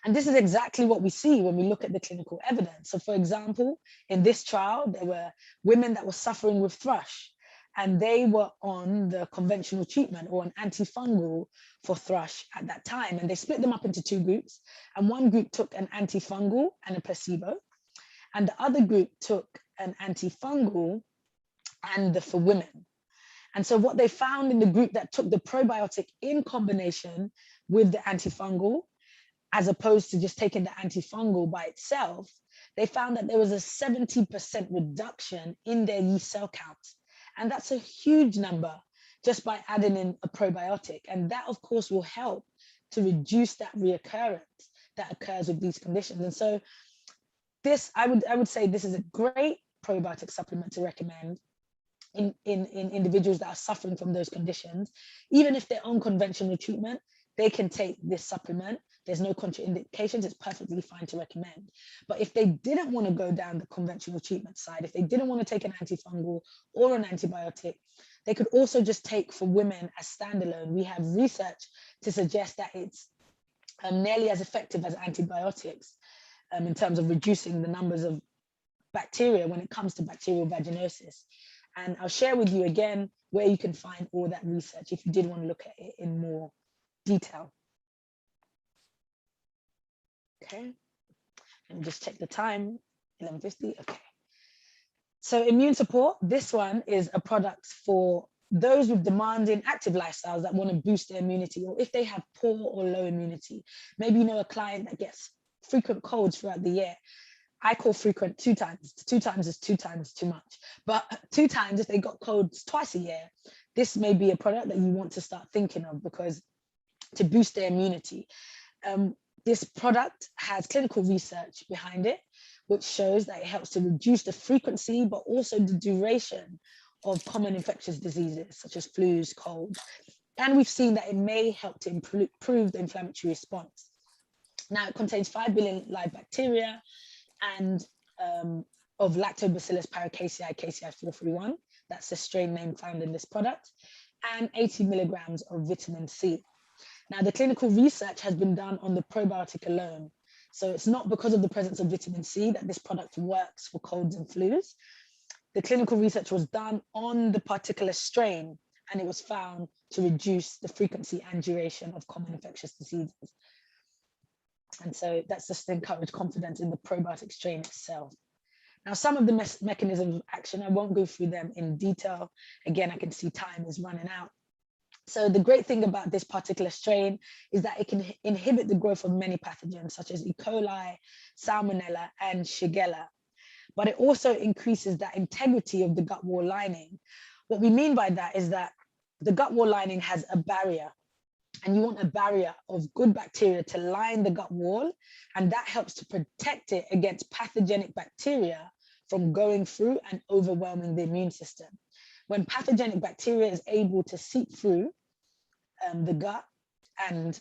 And this is exactly what we see when we look at the clinical evidence. So for example, in this trial, there were women that were suffering with thrush, and they were on the conventional treatment or an antifungal for thrush at that time. And they split them up into two groups. And one group took an antifungal and a placebo. And the other group took an antifungal and for women. And so what they found in the group that took the probiotic in combination with the antifungal, as opposed to just taking the antifungal by itself, they found that there was a 70% reduction in their yeast cell counts. And that's a huge number just by adding in a probiotic. And that, of course, will help to reduce that reoccurrence that occurs with these conditions. And so this, I would say this is a great probiotic supplement to recommend in individuals that are suffering from those conditions. Even if they're on conventional treatment, they can take this supplement. There's no contraindications. It's perfectly fine to recommend. But if they didn't want to go down the conventional treatment side, if they didn't want to take an antifungal or an antibiotic, they could also just take for women as standalone. We have research to suggest that it's nearly as effective as antibiotics in terms of reducing the numbers of bacteria when it comes to bacterial vaginosis. And I'll share with you again where you can find all that research if you did want to look at it in more detail. Okay, let me just check the time, 11:50, okay. So immune support, this one is a product for those with demanding active lifestyles that want to boost their immunity, or if they have poor or low immunity. Maybe you know a client that gets frequent colds throughout the year. I call frequent 2 times. 2 times is 2 times too much. But 2 times, if they got colds twice a year, this may be a product that you want to start thinking of, because to boost their immunity. This product has clinical research behind it, which shows that it helps to reduce the frequency, but also the duration of common infectious diseases, such as flus, colds. And we've seen that it may help to improve the inflammatory response. Now, it contains 5 billion live bacteria and of Lactobacillus paracasei KCI 431. That's the strain name found in this product, and 80 milligrams of vitamin C. Now, the clinical research has been done on the probiotic alone. So it's not because of the presence of vitamin C that this product works for colds and flus. The clinical research was done on the particular strain, and it was found to reduce the frequency and duration of common infectious diseases. And so that's just to encourage confidence in the probiotic strain itself. Now, some of the mechanisms of action, I won't go through them in detail. Again, I can see time is running out. So the great thing about this particular strain is that it can inhibit the growth of many pathogens, such as E. coli, Salmonella, and Shigella. But it also increases that integrity of the gut wall lining. What we mean by that is that the gut wall lining has a barrier, and you want a barrier of good bacteria to line the gut wall, and that helps to protect it against pathogenic bacteria from going through and overwhelming the immune system. When pathogenic bacteria is able to seep through the gut, and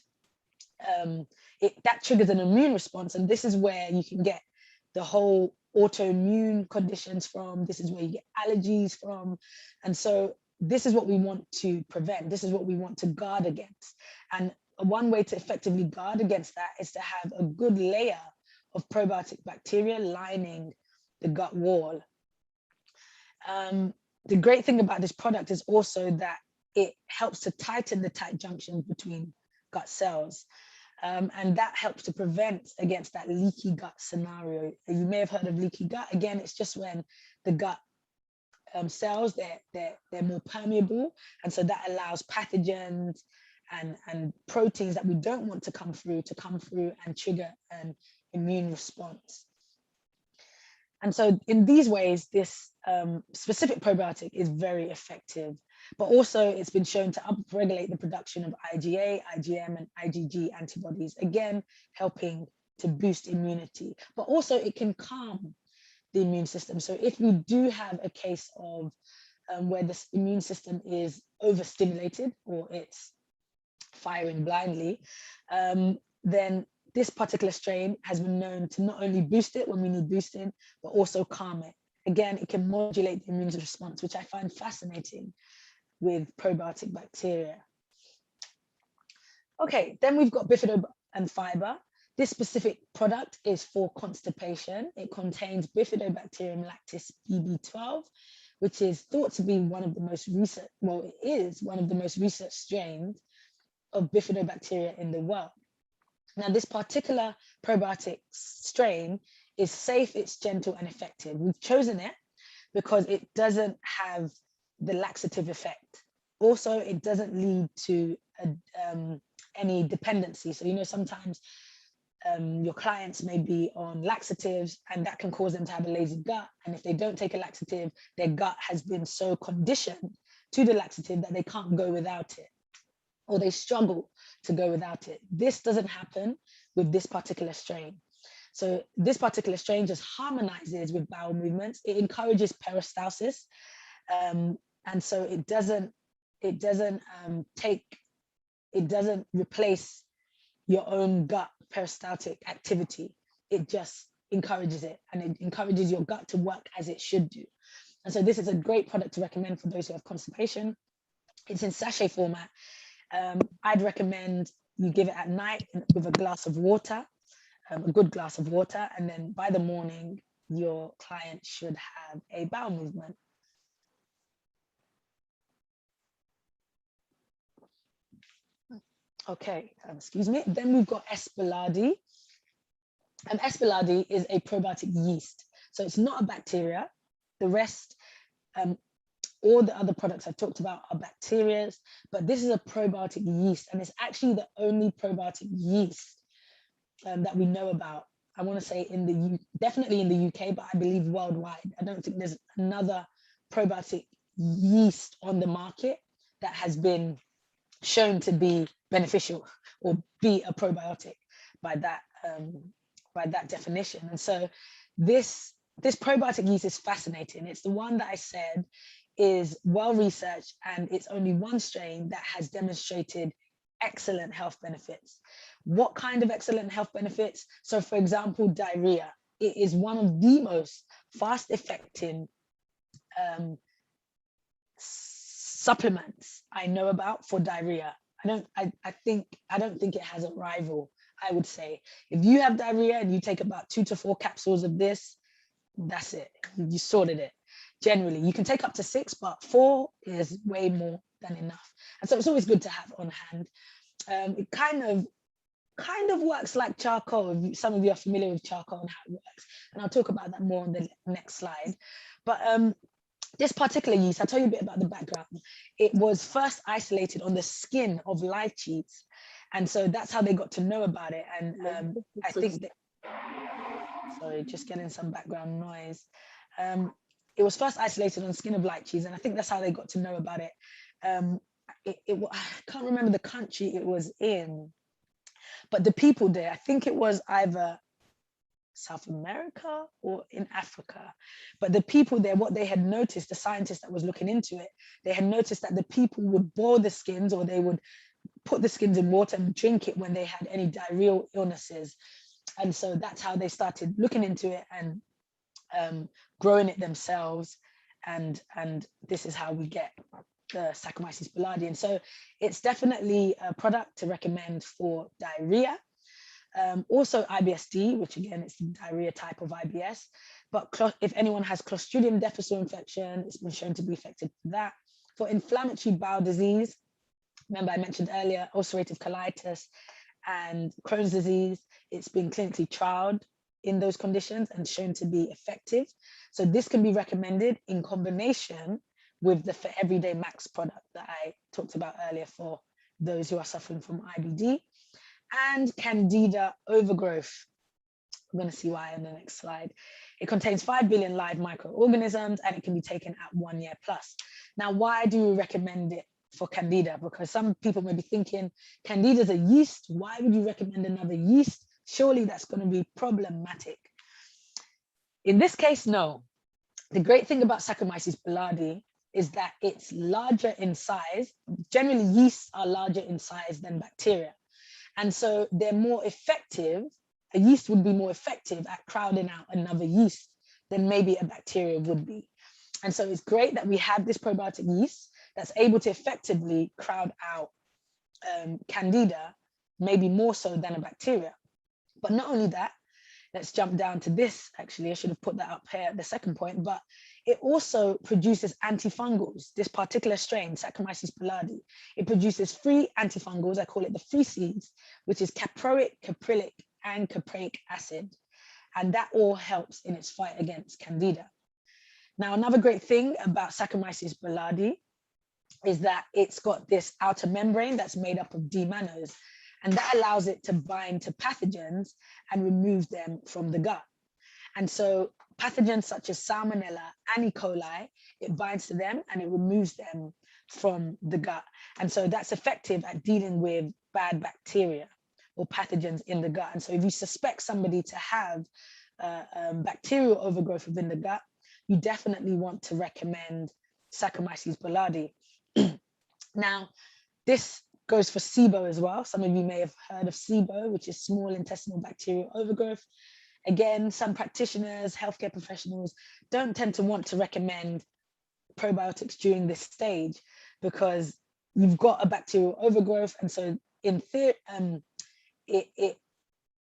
that triggers an immune response, and this is where you can get the whole autoimmune conditions from, this is where you get allergies from, and so this is what we want to prevent, this is what we want to guard against. And one way to effectively guard against that is to have a good layer of probiotic bacteria lining the gut wall. The great thing about this product is also that it helps to tighten the tight junctions between gut cells. And that helps to prevent against that leaky gut scenario. You may have heard of leaky gut. Again, it's just when the gut cells, they're more permeable. And so that allows pathogens and proteins that we don't want to come through and trigger an immune response. And so in these ways, this specific probiotic is very effective, but also it's been shown to upregulate the production of IgA, IgM, and IgG antibodies, again, helping to boost immunity, but also it can calm the immune system. So if we do have a case of where this immune system is overstimulated or it's firing blindly, then this particular strain has been known to not only boost it when we need boosting, but also calm it. Again, it can modulate the immune response, which I find fascinating with probiotic bacteria. Okay, then we've got Bifido and Fibre. This specific product is for constipation. It contains Bifidobacterium lactis BB12, which is thought to be one of the most recent, well, it is one of the most researched strains of bifidobacteria in the world. Now, this particular probiotic strain is safe, it's gentle and effective. We've chosen it because it doesn't have the laxative effect. Also, it doesn't lead to any dependency. So, you know, sometimes your clients may be on laxatives and that can cause them to have a lazy gut. And if they don't take a laxative, their gut has been so conditioned to the laxative that they can't go without it, or they struggle to go without it. This doesn't happen with this particular strain. So this particular strain just harmonizes with bowel movements. It encourages peristalsis. And so it doesn't replace your own gut peristaltic activity. It just encourages it, and it encourages your gut to work as it should do. And so this is a great product to recommend for those who have constipation. It's in sachet format. I'd recommend you give it at night with a glass of water, a good glass of water, and then by the morning, your client should have a bowel movement. Okay, excuse me. Then we've got boulardii. And boulardii is a probiotic yeast. So it's not a bacteria. The rest, all the other products I've talked about are bacteria, but this is a probiotic yeast, and it's actually the only probiotic yeast that we know about. I want to say definitely in the UK, but I believe worldwide. I don't think there's another probiotic yeast on the market that has been shown to be beneficial or be a probiotic by that definition. And so this probiotic yeast is fascinating. It's the one that I said is well researched, and it's only one strain that has demonstrated excellent health benefits. What kind of excellent health benefits? So for example, diarrhea. It is one of the most fast effective supplements I know about for diarrhea. I don't think it has a rival. I would say if you have diarrhea and you take about 2 to 4 capsules of this, that's it. You sorted it. Generally, you can take up to 6, but 4 is way more than enough. And so it's always good to have on hand. It kind of works like charcoal. Some of you are familiar with charcoal and how it works, and I'll talk about that more on the next slide. But this particular yeast, I'll tell you a bit about the background. It was first isolated on the skin of lychees, and so that's how they got to know about it. And I think that, sorry, just getting some background noise. It was first isolated on the skin of lychees, and I think that's how they got to know about it. I can't remember the country it was in, but the people there, I think it was either South America or in Africa. But the people there, what they had noticed, the scientist that was looking into it, they had noticed that the people would boil the skins, or they would put the skins in water and drink it when they had any diarrheal illnesses. And so that's how they started looking into it and growing it themselves. And this is how we get the Saccharomyces boulardii. And so it's definitely a product to recommend for diarrhea. Also IBS-D, which again, it's the diarrhea type of IBS. But if anyone has Clostridium difficile infection, it's been shown to be effective for that. For inflammatory bowel disease, remember I mentioned earlier, ulcerative colitis and Crohn's disease, it's been clinically trialed in those conditions and shown to be effective. So this can be recommended in combination with the For Everyday Max product that I talked about earlier for those who are suffering from IBD, and Candida overgrowth. We're going to see why on the next slide. It contains 5 billion live microorganisms, and it can be taken at 1 year plus. Now, why do we recommend it for Candida? Because some people may be thinking, Candida is a yeast. Why would you recommend another yeast? Surely that's going to be problematic. In this case, no. The great thing about Saccharomyces boulardii is that it's larger in size. Generally, yeasts are larger in size than bacteria. And so they're more effective. A yeast would be more effective at crowding out another yeast than maybe a bacteria would be. And so it's great that we have this probiotic yeast that's able to effectively crowd out Candida, maybe more so than a bacteria. But not only that, let's jump down to this. Actually, I should have put that up here at the second point, but it also produces antifungals. This particular strain, Saccharomyces boulardii, it produces free antifungals. I call it the free seeds, which is caproic, caprylic, and capraic acid. And that all helps in its fight against Candida. Now, another great thing about Saccharomyces boulardii is that it's got this outer membrane that's made up of D-mannose, and that allows it to bind to pathogens and remove them from the gut. And so pathogens such as Salmonella and E. coli, it binds to them and it removes them from the gut. And so that's effective at dealing with bad bacteria or pathogens in the gut. And so if you suspect somebody to have bacterial overgrowth within the gut, you definitely want to recommend Saccharomyces boulardii. Now, this goes for SIBO as well. Some of you may have heard of SIBO, which is small intestinal bacterial overgrowth. Again, some practitioners, healthcare professionals don't tend to want to recommend probiotics during this stage because you've got a bacterial overgrowth. And so in theory,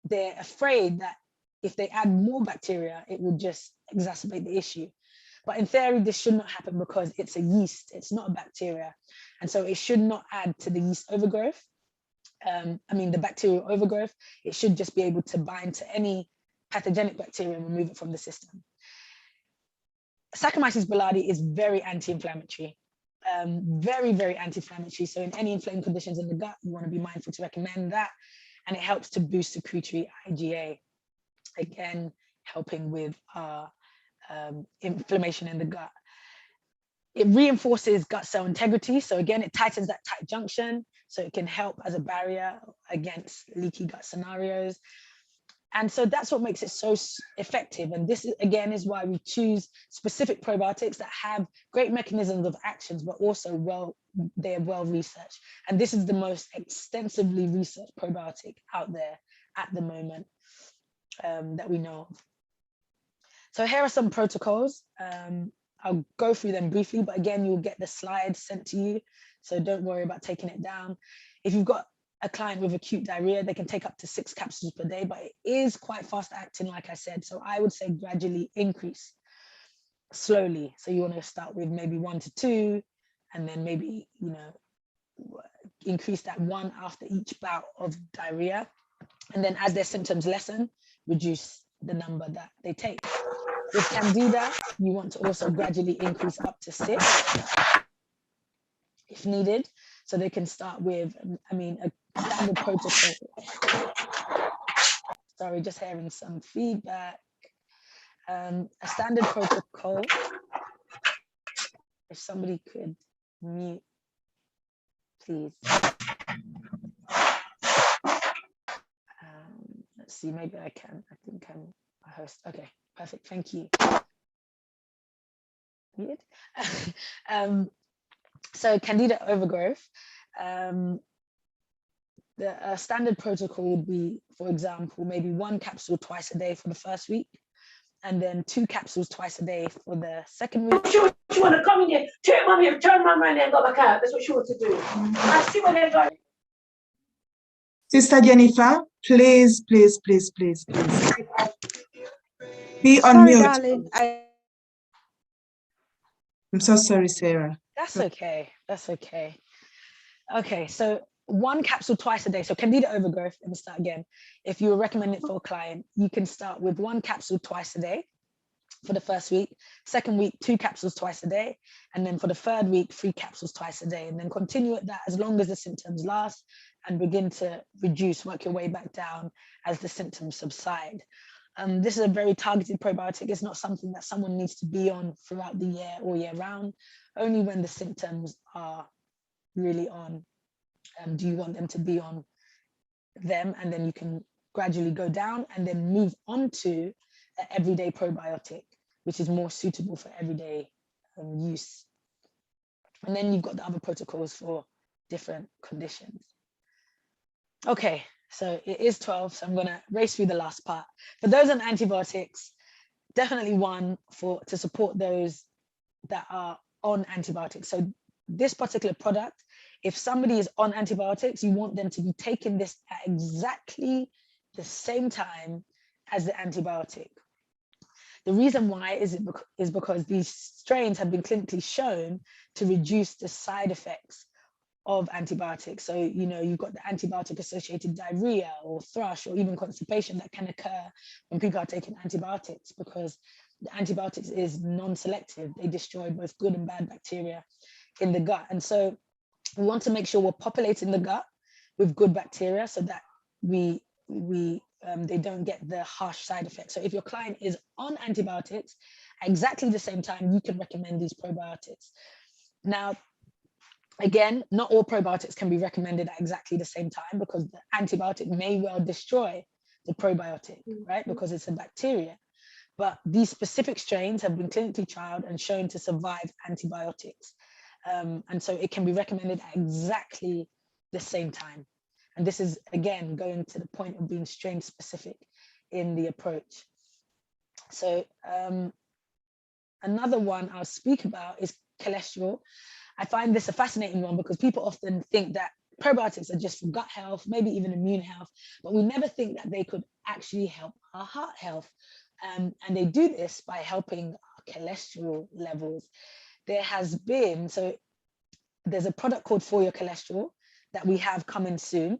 they're afraid that if they add more bacteria, it will just exacerbate the issue. But in theory, this should not happen because it's a yeast, it's not a bacteria. And so it should not add to the yeast overgrowth. The bacterial overgrowth. It should just be able to bind to any pathogenic bacteria and remove it from the system. Saccharomyces boulardii is very anti-inflammatory, very, very anti-inflammatory. So in any inflamed conditions in the gut, you want to be mindful to recommend that. And it helps to boost secretory IgA, again, helping with inflammation in the gut. It reinforces gut cell integrity. So again, it tightens that tight junction. So it can help as a barrier against leaky gut scenarios. And so that's what makes it so effective. And this, again, is why we choose specific probiotics that have great mechanisms of actions, but also they're well researched. And this is the most extensively researched probiotic out there at the moment that we know of. So here are some protocols. I'll go through them briefly, but again, you'll get the slides sent to you. So don't worry about taking it down. If you've got a client with acute diarrhea, they can take up to 6 capsules per day, but it is quite fast acting, like I said. So I would say gradually increase slowly. So you want to start with maybe 1 to 2, and then maybe, increase that 1 after each bout of diarrhea. And then as their symptoms lessen, reduce the number that they take. With Candida, you want to also gradually increase up to 6 if needed. So they can start with, a standard protocol. Sorry, just hearing some feedback. A standard protocol, if somebody could mute, please. Let's see, maybe I can. I think I'm a host. Okay, perfect, thank you. Weird. So Candida overgrowth, the standard protocol would be, for example, maybe 1 capsule twice a day for the first week, and then 2 capsules twice a day for the second week. She want to come in here, turn mum here, turn mum around and go back out. That's what she wants to do. I see what they're doing. Sister Jennifer, please. Be on Sorry, mute. darling. I'm so sorry, Sarah. That's okay. That's okay. Okay, so 1 capsule twice a day. So Candida overgrowth, let me start again. If you recommend it for a client, you can start with 1 capsule twice a day. for the first week. Second week, 2 capsules twice a day. And then for the third week, 3 capsules twice a day. And then continue at that as long as the symptoms last, and begin to reduce, work your way back down as the symptoms subside. This is a very targeted probiotic. It's not something that someone needs to be on throughout the year or year round. Only when the symptoms are really on, do you want them to be on them, and then you can gradually go down and then move on to an everyday probiotic, which is more suitable for everyday use. And then you've got the other protocols for different conditions. Okay, so it is 12, so I'm going to race through the last part. For those on antibiotics, definitely one to support those that are on antibiotics. So this particular product, if somebody is on antibiotics, you want them to be taking this at exactly the same time as the antibiotic. The reason why is because these strains have been clinically shown to reduce the side effects of antibiotics. So, you know, you've got the antibiotic-associated diarrhea or thrush or even constipation that can occur when people are taking antibiotics, because the antibiotics is non-selective. They destroy both good and bad bacteria in the gut. And so we want to make sure we're populating the gut with good bacteria so that they don't get the harsh side effects. So if your client is on antibiotics, at exactly the same time, you can recommend these probiotics. Now, again, not all probiotics can be recommended at exactly the same time, because the antibiotic may well destroy the probiotic, right? Because it's a bacteria. But these specific strains have been clinically trialed and shown to survive antibiotics. And so it can be recommended at exactly the same time. And this is, again, going to the point of being strain specific in the approach. So another one I'll speak about is cholesterol. I find this a fascinating one because people often think that probiotics are just for gut health, maybe even immune health, but we never think that they could actually help our heart health. And they do this by helping our cholesterol levels. There's a product called For Your Cholesterol that we have coming soon.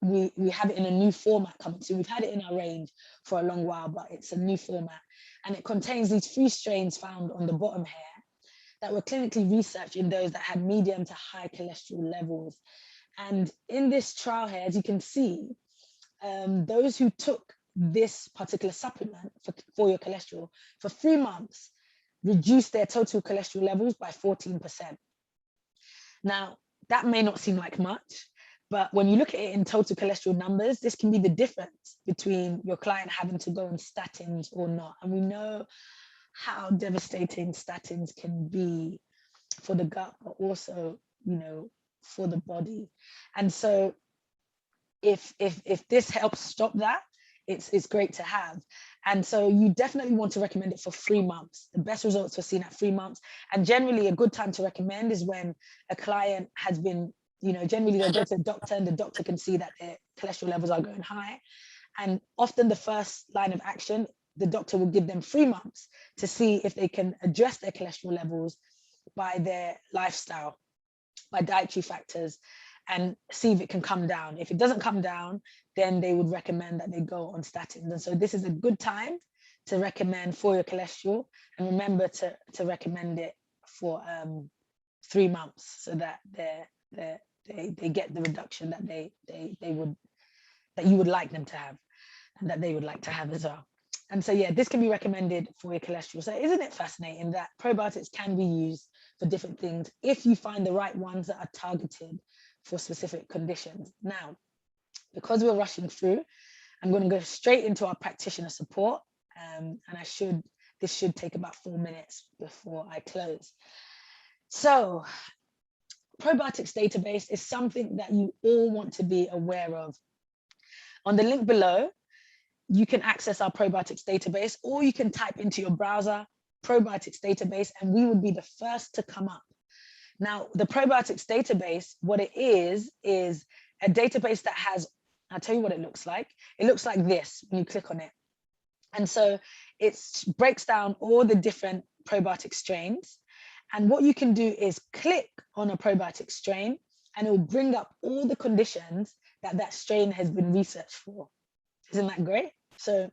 We have it in a new format coming soon. We've had it in our range for a long while, but it's a new format. And it contains these 3 strains found on the bottom here that were clinically researched in those that had medium to high cholesterol levels. And in this trial here, as you can see, those who took this particular supplement for your cholesterol for 3 months reduced their total cholesterol levels by 14%. Now, that may not seem like much, but when you look at it in total cholesterol numbers, this can be the difference between your client having to go on statins or not. And we know how devastating statins can be for the gut, but also, you know, for the body. And so if this helps stop that, it's great to have. And so you definitely want to recommend it for 3 months. The best results were seen at 3 months. And generally a good time to recommend is when a client has been, you know, generally they'll go to the doctor and the doctor can see that their cholesterol levels are going high. And often the first line of action, the doctor will give them 3 months to see if they can address their cholesterol levels by their lifestyle, by dietary factors, and see if it can come down. If it doesn't come down, then they would recommend that they go on statins. And so this is a good time to recommend For Your Cholesterol, and remember to recommend it for 3 months so that they get the reduction that you would like them to have, and that they would like to have as well. And so, yeah, this can be recommended for your cholesterol. So isn't it fascinating that probiotics can be used for different things if you find the right ones that are targeted for specific conditions? Now, because we're rushing through, I'm going to go straight into our practitioner support. And this should take about 4 minutes before I close. So probiotics database is something that you all want to be aware of. On the link below, you can access our probiotics database, or you can type into your browser probiotics database and we would be the first to come up. Now, the probiotics database, what it is a database that has, I'll tell you what it looks like. It looks like this when you click on it. And so it breaks down all the different probiotic strains. And what you can do is click on a probiotic strain and it will bring up all the conditions that strain has been researched for. Isn't that great? So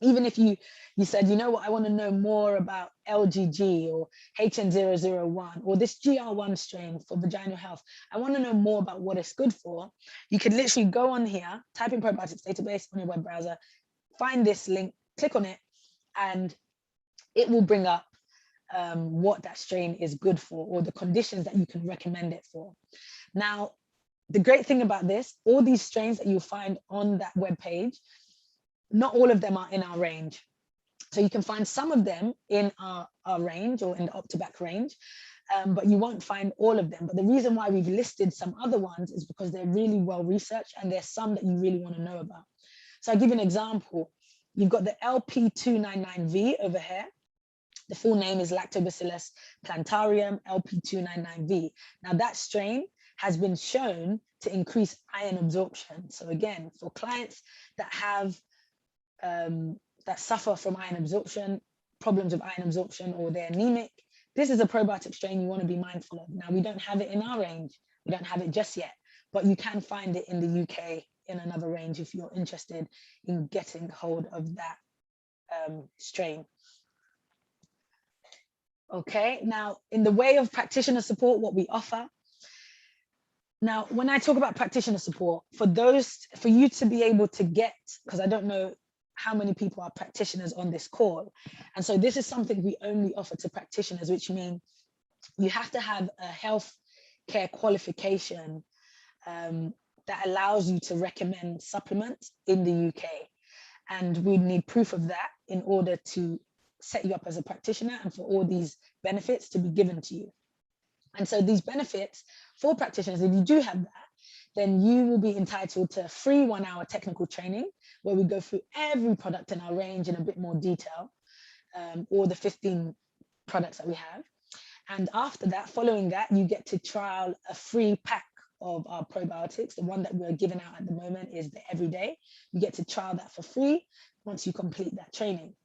Even if you said, you know what, I want to know more about LGG or HN001 or this GR1 strain for vaginal health, I want to know more about what it's good for, you could literally go on here, type in probiotics database on your web browser, find this link, click on it, and it will bring up what that strain is good for or the conditions that you can recommend it for. Now, the great thing about this, all these strains that you'll find on that web page, not all of them are in our range. So you can find some of them in our range or in the Optibac range, but you won't find all of them. But the reason why we've listed some other ones is because they're really well researched and there's some that you really want to know about. So I'll give you an example. You've got the LP299V over here. The full name is Lactobacillus plantarium LP299V. Now that strain has been shown to increase iron absorption. So again, for clients that have that suffer from iron absorption, problems with iron absorption, or they're anemic, this is a probiotic strain you want to be mindful of. Now, we don't have it in our range. We don't have it just yet, but you can find it in the UK in another range if you're interested in getting hold of that strain. Okay, now in the way of practitioner support, what we offer. Now, when I talk about practitioner support, for you to be able to get, because I don't know how many people are practitioners on this call. And so this is something we only offer to practitioners, which means you have to have a health care qualification that allows you to recommend supplements in the UK. And we need proof of that in order to set you up as a practitioner and for all these benefits to be given to you. And so these benefits for practitioners, if you do have that, then you will be entitled to free 1-hour technical training where we go through every product in our range in a bit more detail, or the 15 products that we have. And after that, following that, you get to trial a free pack of our probiotics. The one that we're giving out at the moment is the Everyday. You get to trial that for free once you complete that training.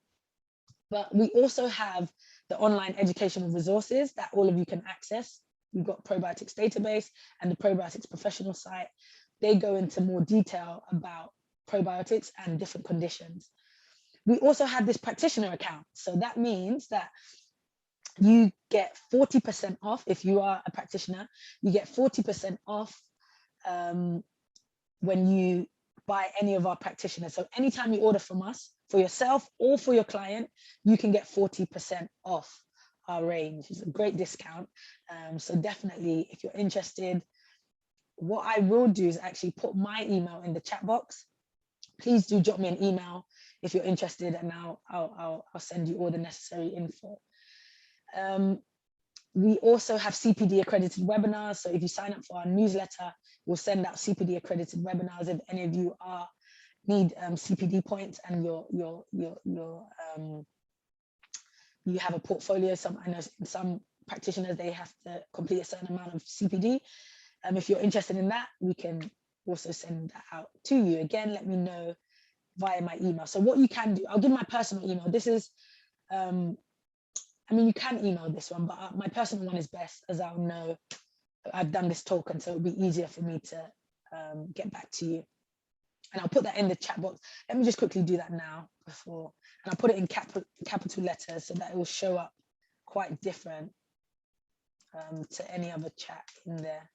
But we also have the online educational resources that all of you can access. We've got Probiotics database and the Probiotics professional site. They go into more detail about probiotics and different conditions. We also have this practitioner account. So that means that you get 40% off if you are a practitioner. You get 40% off when you buy any of our practitioners. So anytime you order from us, for yourself or for your client, you can get 40% off our range. It's a great discount. So definitely, if you're interested, what I will do is actually put my email in the chat box. Please do drop me an email if you're interested, and I'll send you all the necessary info. We also have CPD accredited webinars. So if you sign up for our newsletter, we'll send out CPD accredited webinars. If any of you need CPD points and you have a portfolio, I know some practitioners, they have to complete a certain amount of CPD. If you're interested in that, we can also send that out to you. Again, let me know via my email. So what you can do, I'll give my personal email. This is, I mean, you can email this one, but my personal one is best, as I'll know I've done this talk, and so it'll be easier for me to get back to you. And I'll put that in the chat box. Let me just quickly do that now before, and I'll put it in capital letters so that it will show up quite different to any other chat in there.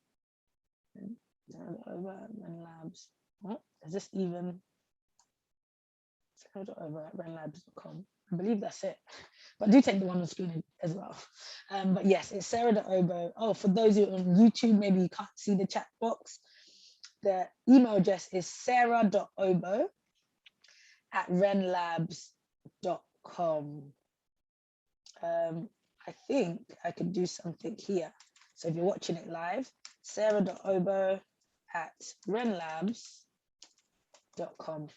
Over renlabs. Oh, is this even? Over at renlabs.com. I believe that's it. But do take the one on screen as well. But yes, it's Sarah.obo. Oh, for those who are on YouTube, maybe you can't see the chat box. The email address is sarah.obo@renlabs.com. I think I could do something here. So if you're watching it live, sarah.obo@renlabs.com.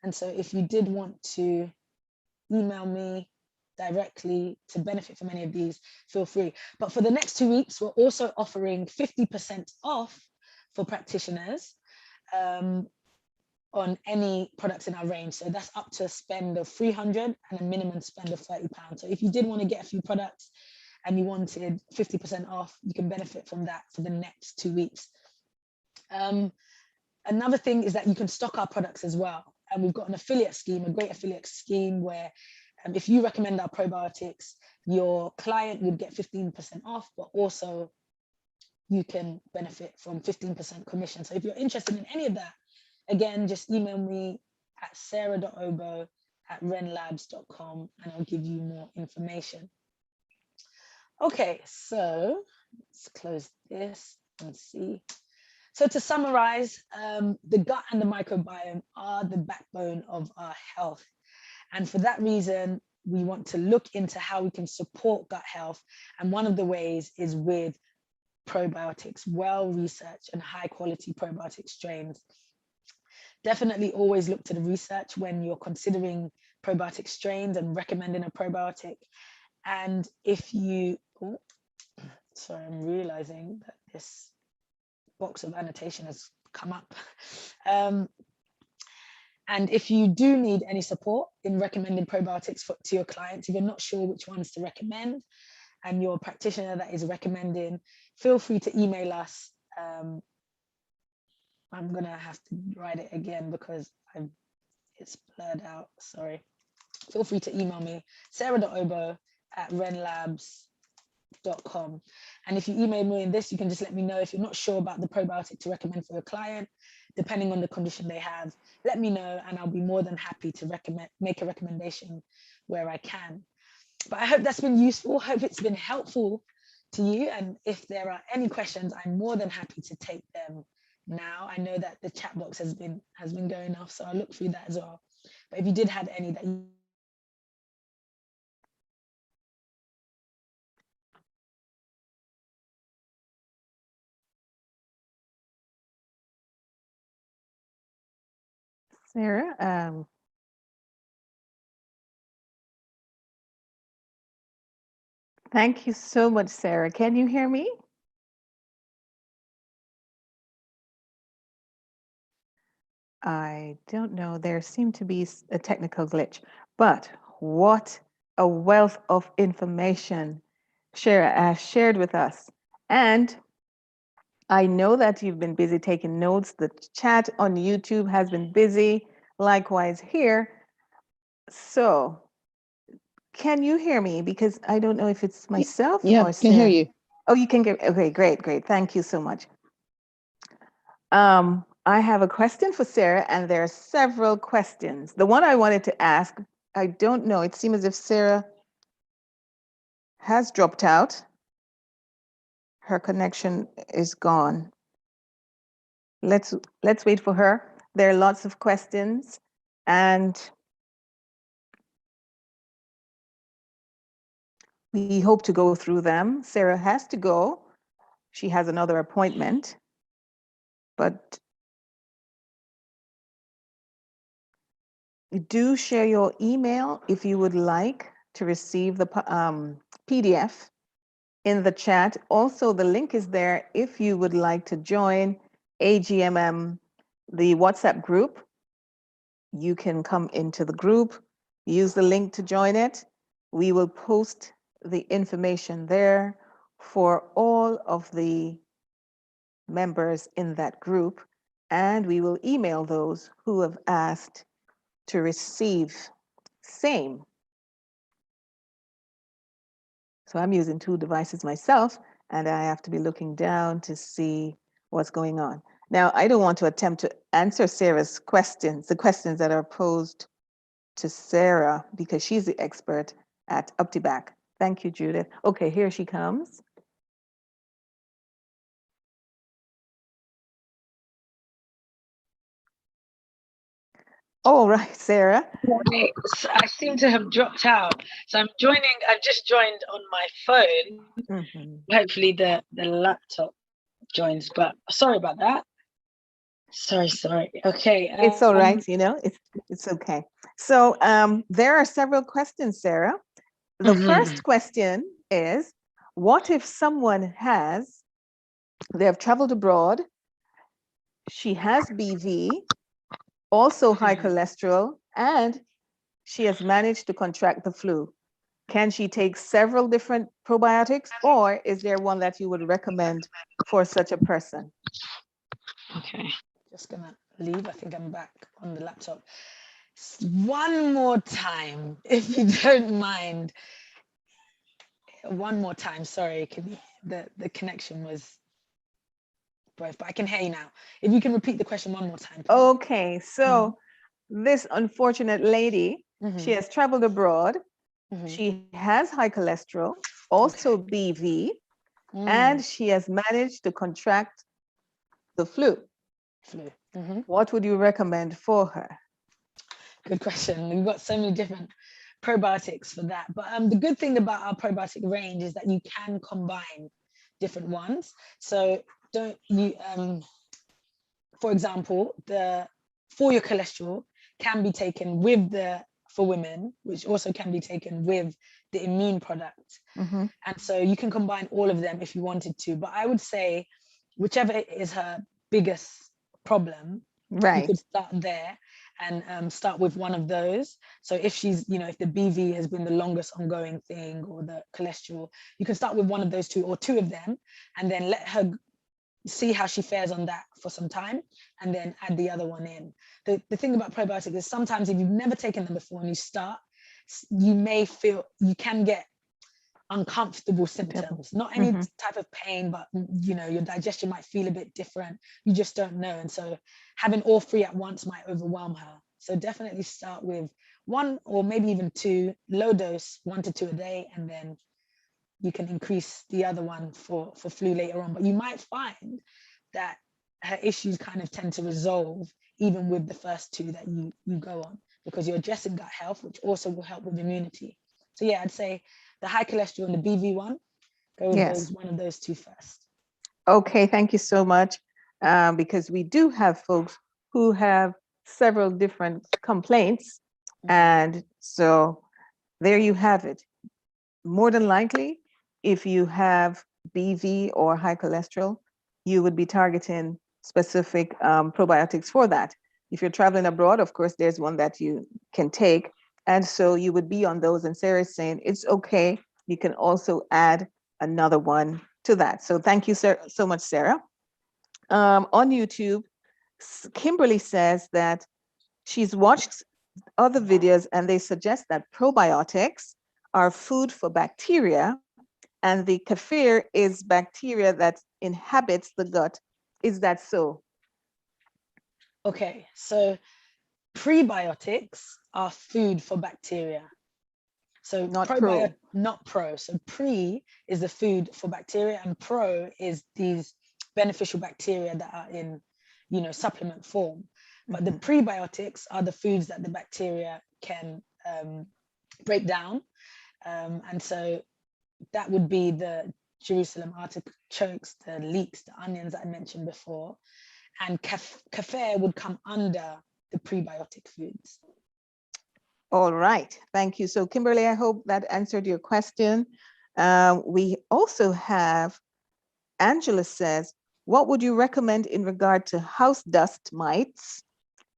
And so if you did want to email me directly to benefit from any of these, feel free. But for the next 2 weeks, we're also offering 50% off for practitioners on any products in our range. So that's up to a spend of £300 and a minimum spend of £30. So if you did want to get a few products and you wanted 50% off, you can benefit from that for the next 2 weeks. Another thing is that you can stock our products as well. and we've got an affiliate scheme, a great affiliate scheme where if you recommend our probiotics, your client would get 15% off, but also you can benefit from 15% commission. So if you're interested in any of that, again, just email me at sarah.obo@renlabs.com and I'll give you more information. Okay, so let's close this and see. So to summarize, the gut and the microbiome are the backbone of our health. And for that reason, we want to look into how we can support gut health. And one of the ways is with probiotics, well-researched and high-quality probiotic strains. Definitely always look to the research when you're considering probiotic strains and recommending a probiotic. And if you, sorry, I'm realizing that this box of annotation has come up. And if you do need any support in recommending probiotics to your clients, if you're not sure which ones to recommend, and your practitioner that is recommending, feel free to email us. I'm gonna have to write it again because it's blurred out, sorry. Feel free to email me, sarah.obo@renlabs.com. And if you email me in this, you can just let me know if you're not sure about the probiotic to recommend for your client, depending on the condition they have, let me know and I'll be more than happy to make a recommendation where I can. But I hope that's been useful. Hope it's been helpful to you. And if there are any questions, I'm more than happy to take them now. I know that the chat box has been going off, so I'll look through that as well. But if you did have any that you... Sarah, thank you so much, Sarah. Can you hear me? I don't know. There seemed to be a technical glitch, but what a wealth of information Sarah shared with us. And I know that you've been busy taking notes. The chat on YouTube has been busy, likewise here. So can you hear me? Because I don't know if it's myself Yeah, or I can hear Sarah. you. Oh, you can get, okay, great. Thank you so much. I have a question for Sarah, and there are several questions. The one I wanted to ask, I don't know, it seems as if Sarah has dropped out. Her connection is gone. Let's wait for her. There are lots of questions, and we hope to go through them. Sarah has to go. She has another appointment, but do share your email if you would like to receive the PDF in the chat. Also, the link is there if you would like to join AGMM, the WhatsApp group. You can come into the group, use the link to join it. We will post the information there for all of the members in that group, and we will email those who have asked to receive same. So I'm using 2 devices myself, and I have to be looking down to see what's going on. Now, I don't want to attempt to answer Sarah's questions, the questions that are posed to Sarah, because she's the expert at Optibac. Thank you, Judith. Okay, here she comes. All right, Sarah. Okay, so I seem to have dropped out. So I've just joined on my phone. Hopefully the laptop joins, but sorry about that. Sorry. Okay. It's all right, you know, it's okay. So there are several questions, Sarah. The first question is, what if someone they have traveled abroad, she has BV, also high cholesterol, and she has managed to contract the flu? Can she take several different probiotics, or is there one that you would recommend for such a person? Okay, just gonna leave. I think I'm back on the laptop. One more time, if you don't mind. One more time. Sorry, the connection was both, but I can hear you now. If you can repeat the question one more time, please. Okay, so this unfortunate lady, Mhm, she has traveled abroad. mhm. She has high cholesterol, also BV, and she has managed to contract the flu. Flu. Mhm. What would you recommend for her? Good question. We've got so many different probiotics for that. But the good thing about our probiotic range is that you can combine different ones. So don't you, for example, for your cholesterol can be taken with for women, which also can be taken with the immune product. Mhm. And so you can combine all of them if you wanted to. But I would say whichever is her biggest problem, you Right. could start there and start with one of those. So if she's, if the BV has been the longest ongoing thing or the cholesterol, you can start with one of those two or two of them and then let her see how she fares on that for some time and then add the other one in. The thing about probiotics is sometimes if you've never taken them before and you start, you can get uncomfortable symptoms, not any type of pain, but your digestion might feel a bit different. You just don't know. And so having all three at once might overwhelm her. So definitely start with one or maybe even two, low dose, 1 to 2 a day, and then you can increase the other one for flu later on. But you might find that her issues kind of tend to resolve even with the first two that you go on, because you're addressing gut health, which also will help with immunity. So yeah, I'd say the high cholesterol and the BV one, go with one of those two first. Okay, thank you so much. Because we do have folks who have several different complaints. And so there you have it. More than likely, if you have BV or high cholesterol, you would be targeting specific probiotics for that. If you're traveling abroad, of course, there's one that you can take. And so you would be on those. And Sarah's saying it's okay. You can also add another one to that. So thank you so much, Sarah. On YouTube, Kimberly says that she's watched other videos and they suggest that probiotics are food for bacteria and the kefir is bacteria that inhabits the gut. Is that so? Okay, so prebiotics are food for bacteria. So not pro. Not pro. So pre is the food for bacteria and pro is these beneficial bacteria that are in, supplement form. But the prebiotics are the foods that the bacteria can break down. And so that would be the Jerusalem artichokes, the leeks, the onions that I mentioned before. And kefir would come under the prebiotic foods. All right, thank you. So Kimberly, I hope that answered your question. We also have, Angela says, what would you recommend in regard to house dust mites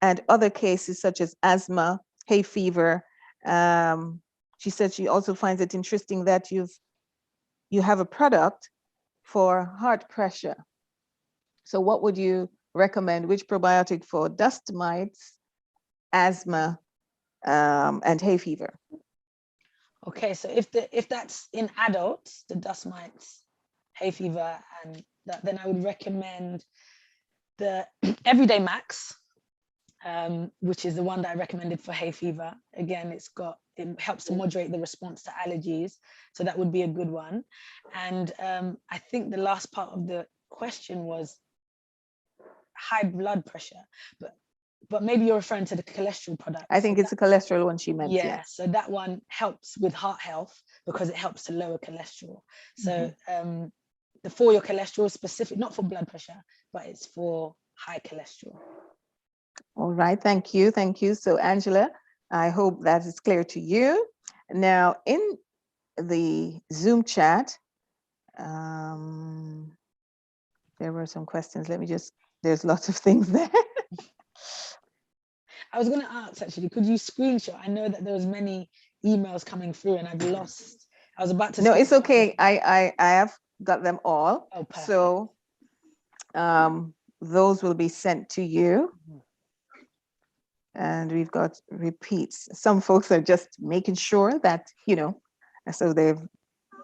and other cases such as asthma, hay fever? She said she also finds it interesting that you have a product for heart pressure. So what would you recommend? Which probiotic for dust mites, asthma, and hay fever? Okay, so if that's in adults, the dust mites, hay fever, and that, then I would recommend the Everyday Max, which is the one that I recommended for hay fever. Again, it helps to moderate the response to allergies, so that would be a good one. And I think the last part of the question was high blood pressure, but maybe you're referring to the cholesterol product. I think it's a cholesterol one she meant. Yeah, so that one helps with heart health because it helps to lower cholesterol. So for your cholesterol specific, not for blood pressure, but it's for high cholesterol. All right, thank you. So Angela, I hope that is clear to you. Now in the Zoom chat, there were some questions. There's lots of things there. I was going to ask, actually, could you screenshot? I know that there was many emails coming through and I've lost. I was about to. No, it's okay. I have got them all. Oh, perfect. So those will be sent to you. And we've got repeats. Some folks are just making sure that, you know, so they've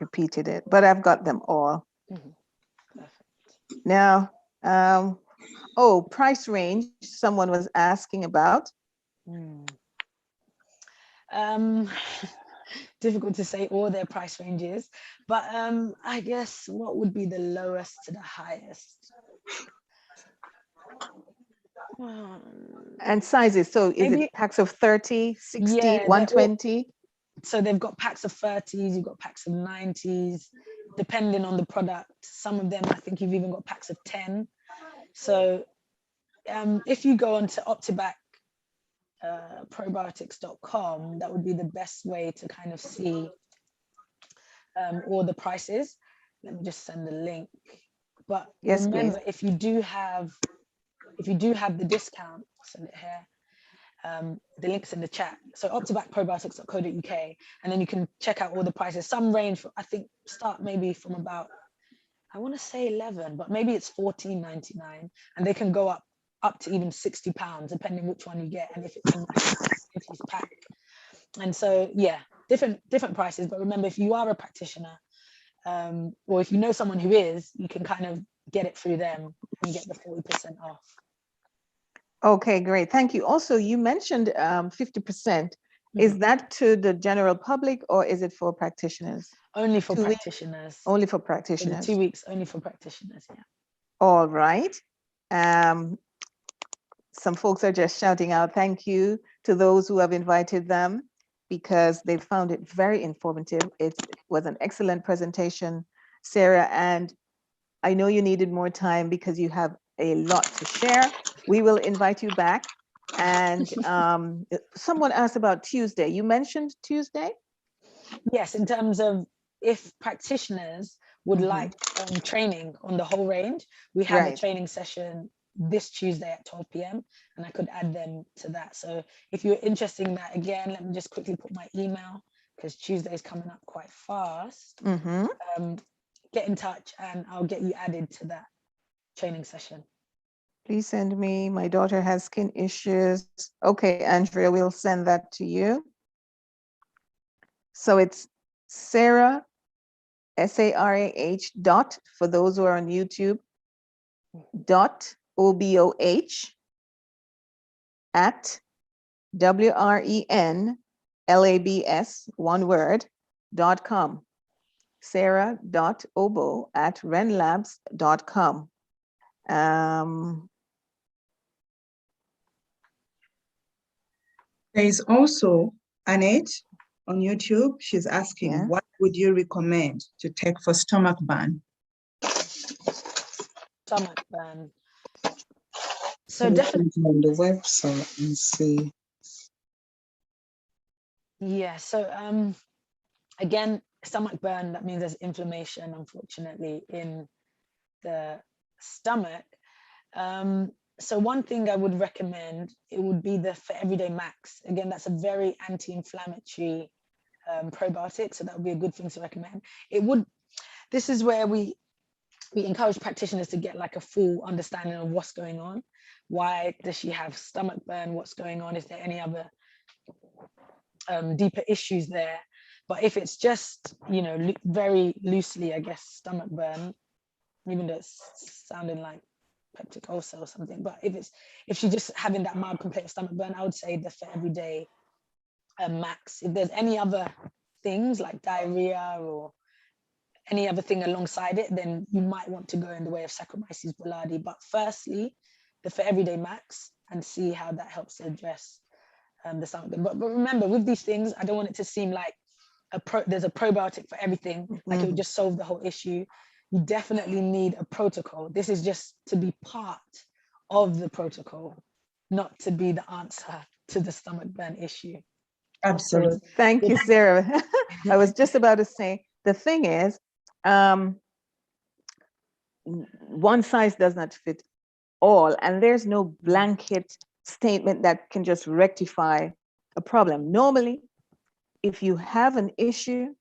repeated it, but I've got them all. Mhm. Perfect. Now, price range, someone was asking about. Difficult to say all their price ranges, but I guess what would be the lowest to the highest? And sizes, so is Maybe- it packs of 30, 60, Yeah, they're all- 120? So they've got packs of 30s, you've got packs of 90s, depending on the product. Some of them, I think you've even got packs of 10. So if you go onto Optibac, probiotics.com, that would be the best way to kind of see all the prices. Let me just send the link. But Yes, remember, please. if you do have the discount, send it here. The link's in the chat. So optibacprobiotics.co.uk, and then you can check out all the prices. Some range, I think, start maybe from about, I want to say 11, but maybe it's $14.99, and they can go up to even £60, depending which one you get and if it's a 90s pack. And so, yeah, different prices. But remember, if you are a practitioner, or if you know someone who is, you can kind of get it through them and get the 40% off. Okay, great. Thank you. Also, you mentioned 50%. Is that to the general public or is it for practitioners? Only for 2 weeks? practitioners. Only for For the practitioners. 2 weeks, only for practitioners, yeah. All right. Some folks are just shouting out thank you to those who have invited them because they found it very informative. It was an excellent presentation, Sarah, and I know you needed more time because you have a lot to share. We will invite you back. And someone asked about Tuesday. You mentioned Tuesday? Yes, in terms of if practitioners would like training on the whole range, we have a Right. training session this Tuesday at 12 p.m. and I could add them to that. So if you're interested in that, again, let me just quickly put my email because Tuesday is coming up quite fast. Get in touch and I'll get you added to that training session. Please send me. My daughter has skin issues. Okay, Andrea, we'll send that to you. So it's Sarah, SARAH dot, for those who are on YouTube, dot OBOH at WRENLABS, one word, .com. sarah.obo@renlabs.com. There is also Annette on YouTube. She's asking, Yeah. what would you recommend to take for stomach burn? Stomach burn. So definitely on the website and see. Yeah, so again, stomach burn, that means there's inflammation, unfortunately, in the stomach. So one thing I would recommend, it would be the For Everyday Max. Again, that's a very anti-inflammatory probiotic, so that would be a good thing to recommend. This is where we encourage practitioners to get like a full understanding of what's going on. Why does she have stomach burn? What's going on? Is there any other deeper issues there? But if it's just, you know, very loosely, I guess, stomach burn, even though it's sounding like peptic ulcer or something, but if she's just having that mild complaint of stomach burn, I would say the For Everyday Max. If there's any other things like diarrhea or any other thing alongside it, then you might want to go in the way of Saccharomyces boulardii. But firstly, the For Everyday Max, and see how that helps to address the stomach burn. But remember, with these things, I don't want it to seem like there's a probiotic for everything, like it would just solve the whole issue. You definitely need a protocol. This is just to be part of the protocol, not to be the answer to the stomach burn issue. Absolutely. Thank you, Sarah. I was just about to say, the thing is, one size does not fit all, and there's no blanket statement that can just rectify a problem. Normally, if you have an issue,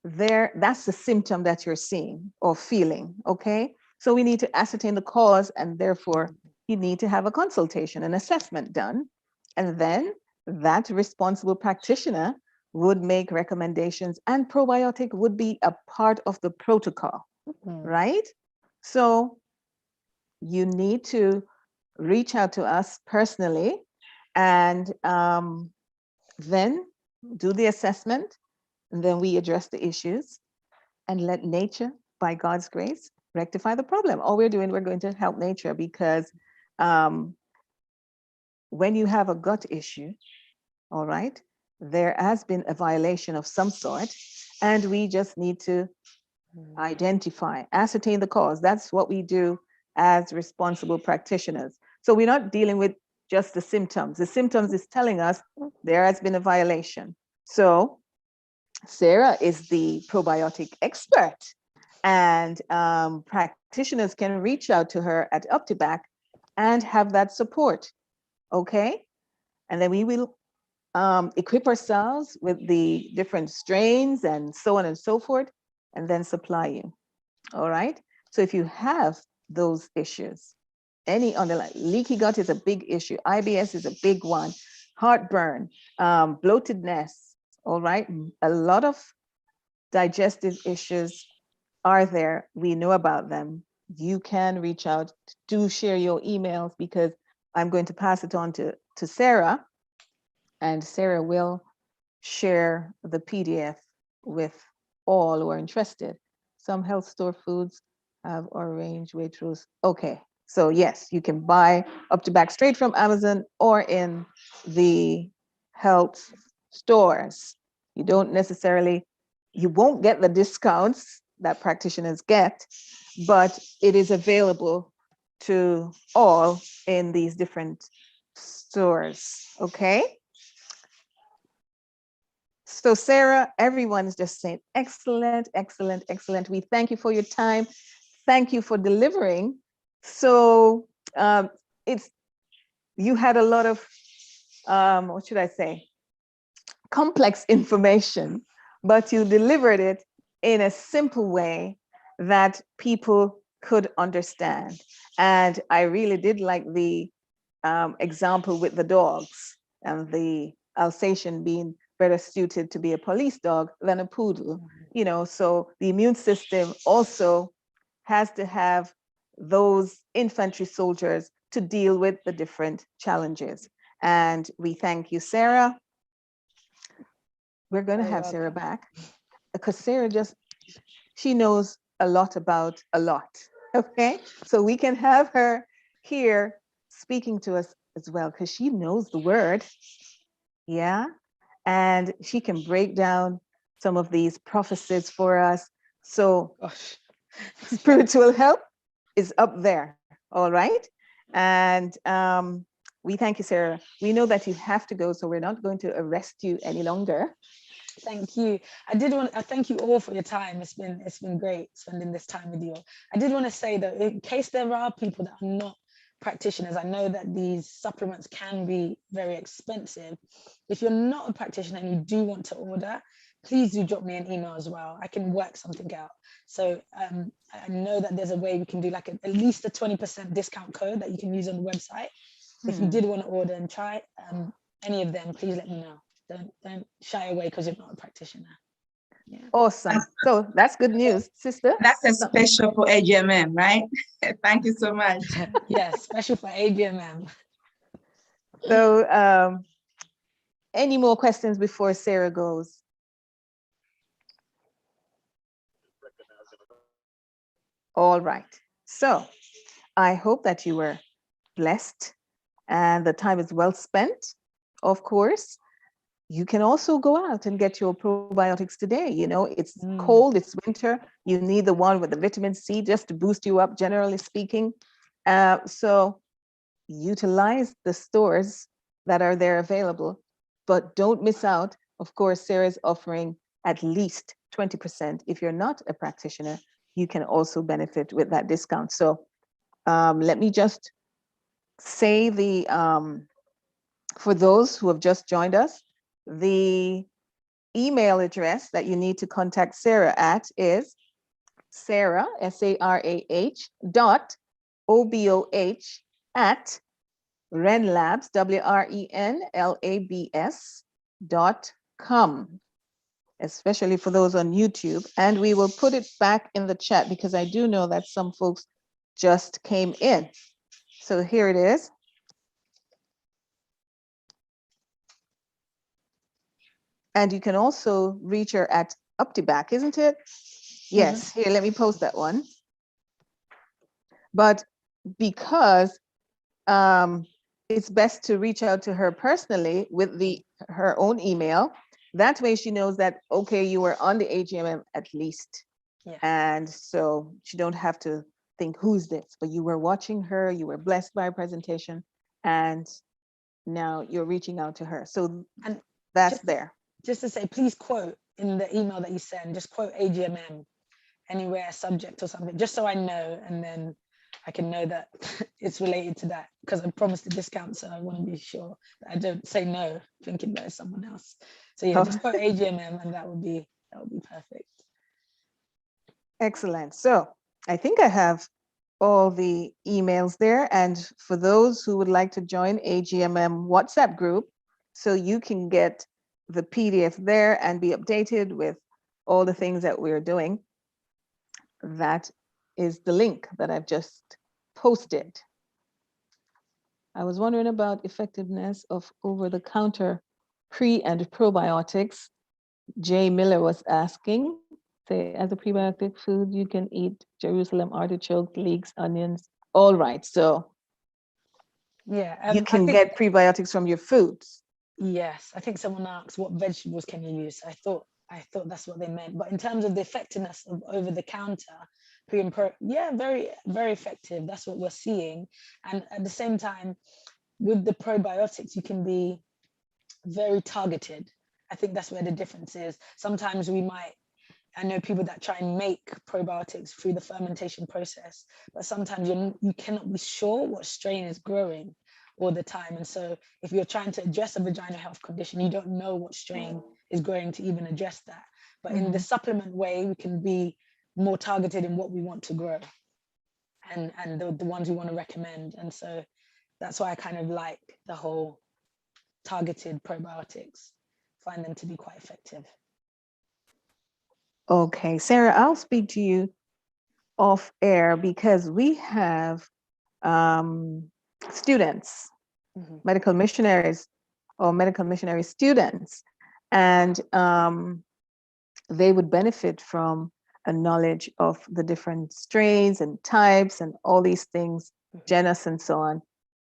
that's the symptom that you're seeing or feeling, okay? So we need to ascertain the cause, and therefore you need to have a consultation, an assessment done, And then that responsible practitioner would make recommendations, and probiotic would be a part of the protocol, right? So you need to reach out to us personally, and then do the assessment, and then we address the issues and let nature, by God's grace, rectify the problem. All we're doing, we're going to help nature, because when you have a gut issue, all right, there has been a violation of some sort, and we just need to identify, ascertain the cause. That's what we do as responsible practitioners. So we're not dealing with just the symptoms. The symptoms is telling us there has been a violation. So Sarah is the probiotic expert, and practitioners can reach out to her at Optibac and have that support, okay? And then we will equip ourselves with the different strains and so on and so forth, and then supply you, all right? So if you have those issues, any underlying, leaky gut is a big issue, IBS is a big one, heartburn, bloatedness, all right? A lot of digestive issues are there. We know about them. You can reach out, do share your emails, because I'm going to pass it on to Sarah, and Sarah will share the PDF with all who are interested. Some health store foods have orange Waitrose. Okay, so yes, you can buy Optibac straight from Amazon or in the health stores. You don't necessarily, you won't get the discounts that practitioners get, but it is available to all in these different stores, okay? So Sarah, everyone's just saying, excellent, excellent, excellent. We thank you for your time. Thank you for delivering. So you had a lot of, what should I say? Complex information, but you delivered it in a simple way that people could understand. And I really did like the example with the dogs, and the Alsatian being better suited to be a police dog than a poodle, you know, so the immune system also has to have those infantry soldiers to deal with the different challenges. And we thank you, Sarah. We're going to have Sarah back, because Sarah she knows a lot about a lot, okay? So we can have her here speaking to us as well, because she knows the word, yeah? And she can break down some of these prophecies for us. So spiritual help is up there, all right? And we thank you, Sarah. We know that you have to go, so we're not going to arrest you any longer. Thank you. I did want to thank you all for your time. It's been great spending this time with you all. I did want to say that in case there are people that are not practitioners, I know that these supplements can be very expensive. If you're not a practitioner and you do want to order, please do drop me an email as well. I can work something out. So I know that there's a way we can do like at least a 20% discount code that you can use on the website. If you did want to order and try any of them, please let me know. Don't shy away because you're not a practitioner. Yeah. Awesome. So that's good news, sister. That's a special for AGMM, right? Thank you so much. Yes, special for AGMM. So any more questions before Sarah goes? All right. So I hope that you were blessed and the time is well spent. Of course, you can also go out and get your probiotics today. You know, it's cold, it's winter. You need the one with the vitamin C just to boost you up, generally speaking. So utilize the stores that are there available, but don't miss out. Of course, Sarah's offering at least 20%. If you're not a practitioner, you can also benefit with that discount. So let me just say for those who have just joined us, the email address that you need to contact Sarah at is Sarah, SARAH, .OBOH Renlabs, WRENLABS.com, especially for those on YouTube. And we will put it back in the chat because I do know that some folks just came in. So here it is. And you can also reach her at Optibac, isn't it? Yes, here, let me post that one. But because it's best to reach out to her personally with her own email, that way she knows that, okay, you were on the AGMM at least. Yeah. And so she don't have to think, who's this? But you were watching her, you were blessed by her presentation, and now you're reaching out to her. So And that's there. Just to say, please quote in the email that you send, just quote AGMM anywhere, subject or something, just so I know, and then I can know that it's related to that, because I promised a discount, so I want to be sure that I don't say no thinking that it's someone else. So yeah, just quote AGMM and that would be perfect. Excellent. So I think I have all the emails there, and for those who would like to join AGMM WhatsApp group, so you can get the PDF there and be updated with all the things that we're doing, that is the link that I've just posted. I was wondering about effectiveness of over-the-counter pre and probiotics. Jay Miller was asking, say, as a prebiotic food, you can eat Jerusalem artichokes, leeks, onions. All right, so Yeah, you can get prebiotics from your foods. Yes, I think someone asked what vegetables can you use. I thought that's what they meant. But in terms of the effectiveness of over the counter, pre and pro, yeah, very, very effective. That's what we're seeing. And at the same time, with the probiotics, you can be very targeted. I think that's where the difference is. Sometimes I know people that try and make probiotics through the fermentation process, but sometimes you cannot be sure what strain is growing all the time. And so if you're trying to address a vaginal health condition, you don't know what strain is growing to even address that. But in the supplement way, we can be more targeted in what we want to grow and the ones we want to recommend. And so that's why I kind of like the whole targeted probiotics, find them to be quite effective. Okay, Sarah, I'll speak to you off air because we have students, medical missionaries or medical missionary students, and they would benefit from a knowledge of the different strains and types and all these things, genus and so on.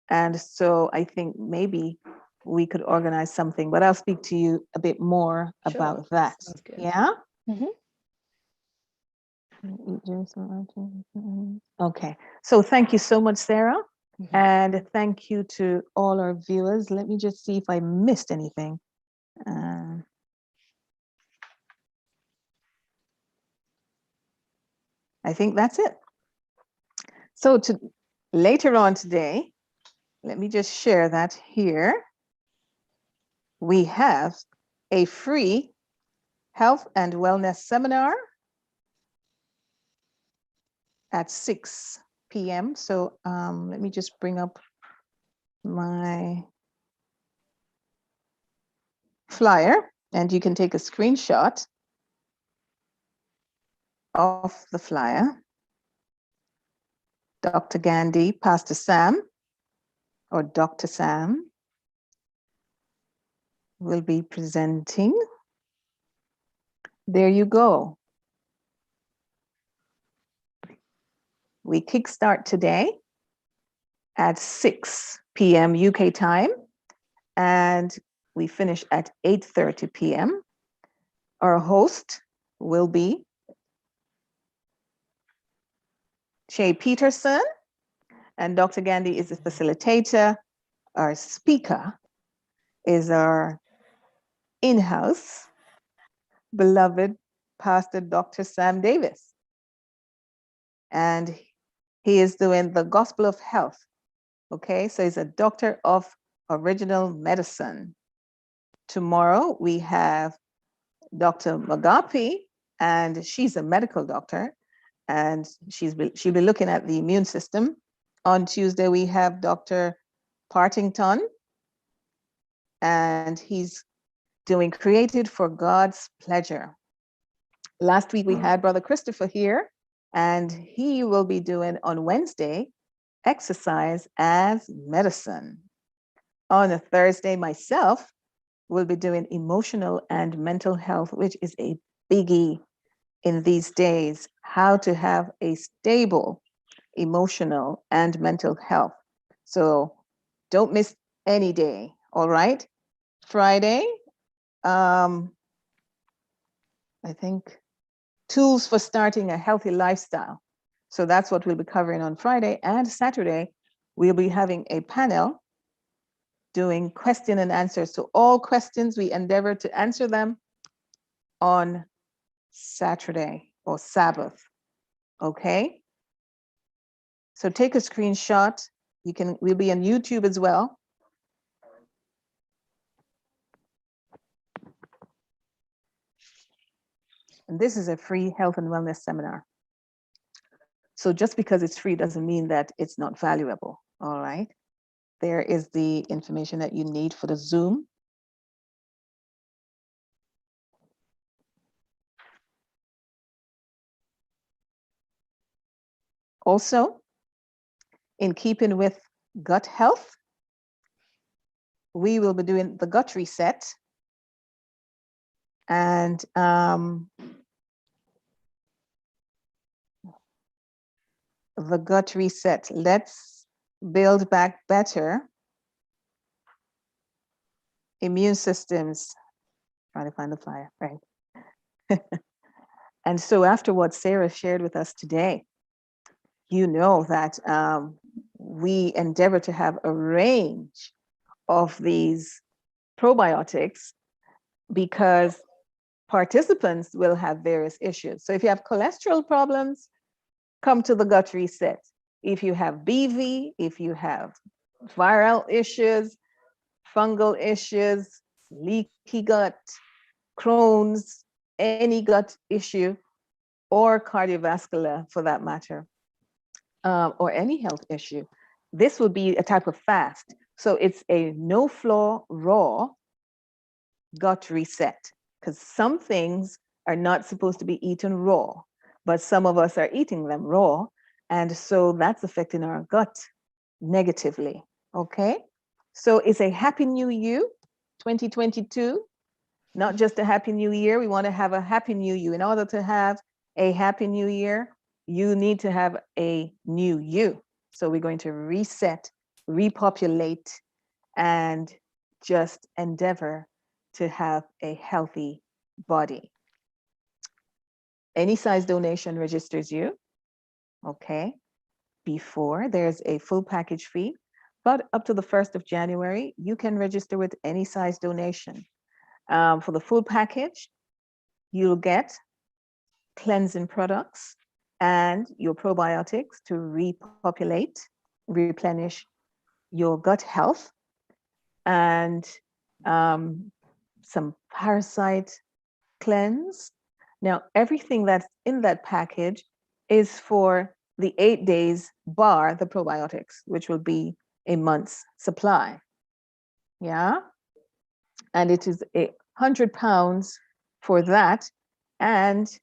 And so I think maybe we could organize something, but I'll speak to you a bit more about that. Yeah? Okay, so thank you so much, Sarah. And thank you to all our viewers. Let me just see if I missed anything. I think that's it. So later on today, let me just share that here. We have a free health and wellness seminar at 6 p.m. So let me just bring up my flyer and you can take a screenshot of the flyer. Dr. Gandhi, Pastor Sam, or Dr. Sam will be presenting. There you go. We kickstart today at 6 p.m. UK time, and we finish at 8:30 p.m. Our host will be Shay Peterson, and Dr. Gandhi is the facilitator. Our speaker is our in-house beloved Pastor Dr. Sam Davis. And he is doing the Gospel of Health. Okay, so he's a doctor of original medicine. Tomorrow we have Dr. Magapi, and she's a medical doctor, and she'll be looking at the immune system. On Tuesday we have Dr. Partington, and he's doing Created for God's Pleasure. Last week we had Brother Christopher here, and he will be doing on Wednesday, Exercise as Medicine. On a Thursday, myself will be doing Emotional and Mental Health, which is a biggie in these days, how to have a stable emotional and mental health. So don't miss any day, all right? Friday, I think tools for starting a healthy lifestyle. So that's what we'll be covering on Friday. And Saturday, we'll be having a panel doing question and answer. So all questions, we endeavor to answer them on Saturday or Sabbath, okay? So take a screenshot. We'll be on YouTube as well. And this is a free health and wellness seminar. So just because it's free doesn't mean that it's not valuable, all right? There is the information that you need for the Zoom. Also, in keeping with gut health, we will be doing the gut reset. And the gut reset, let's build back better immune systems. Trying to find the flyer, right? And so after what Sarah shared with us today, you know that we endeavor to have a range of these probiotics because participants will have various issues. So if you have cholesterol problems, come to the gut reset. If you have BV, if you have viral issues, fungal issues, leaky gut, Crohn's, any gut issue, or cardiovascular for that matter, or any health issue, this would be a type of fast. So it's a no-flaw, raw gut reset, because some things are not supposed to be eaten raw, but some of us are eating them raw, and so that's affecting our gut negatively, okay? So it's a happy new you, 2022, not just a happy new year. We want to have a happy new you. In order to have a happy new year, you need to have a new you. So we're going to reset, repopulate, and just endeavor to have a healthy body. Any size donation registers you, okay? Before, there's a full package fee, but up to the 1st of January, you can register with any size donation. For the full package, you'll get cleansing products and your probiotics to repopulate, replenish your gut health, and some parasite cleanse. Now, everything that's in that package is for the 8 days bar the probiotics, which will be a month's supply. Yeah. And it is £100 for that. And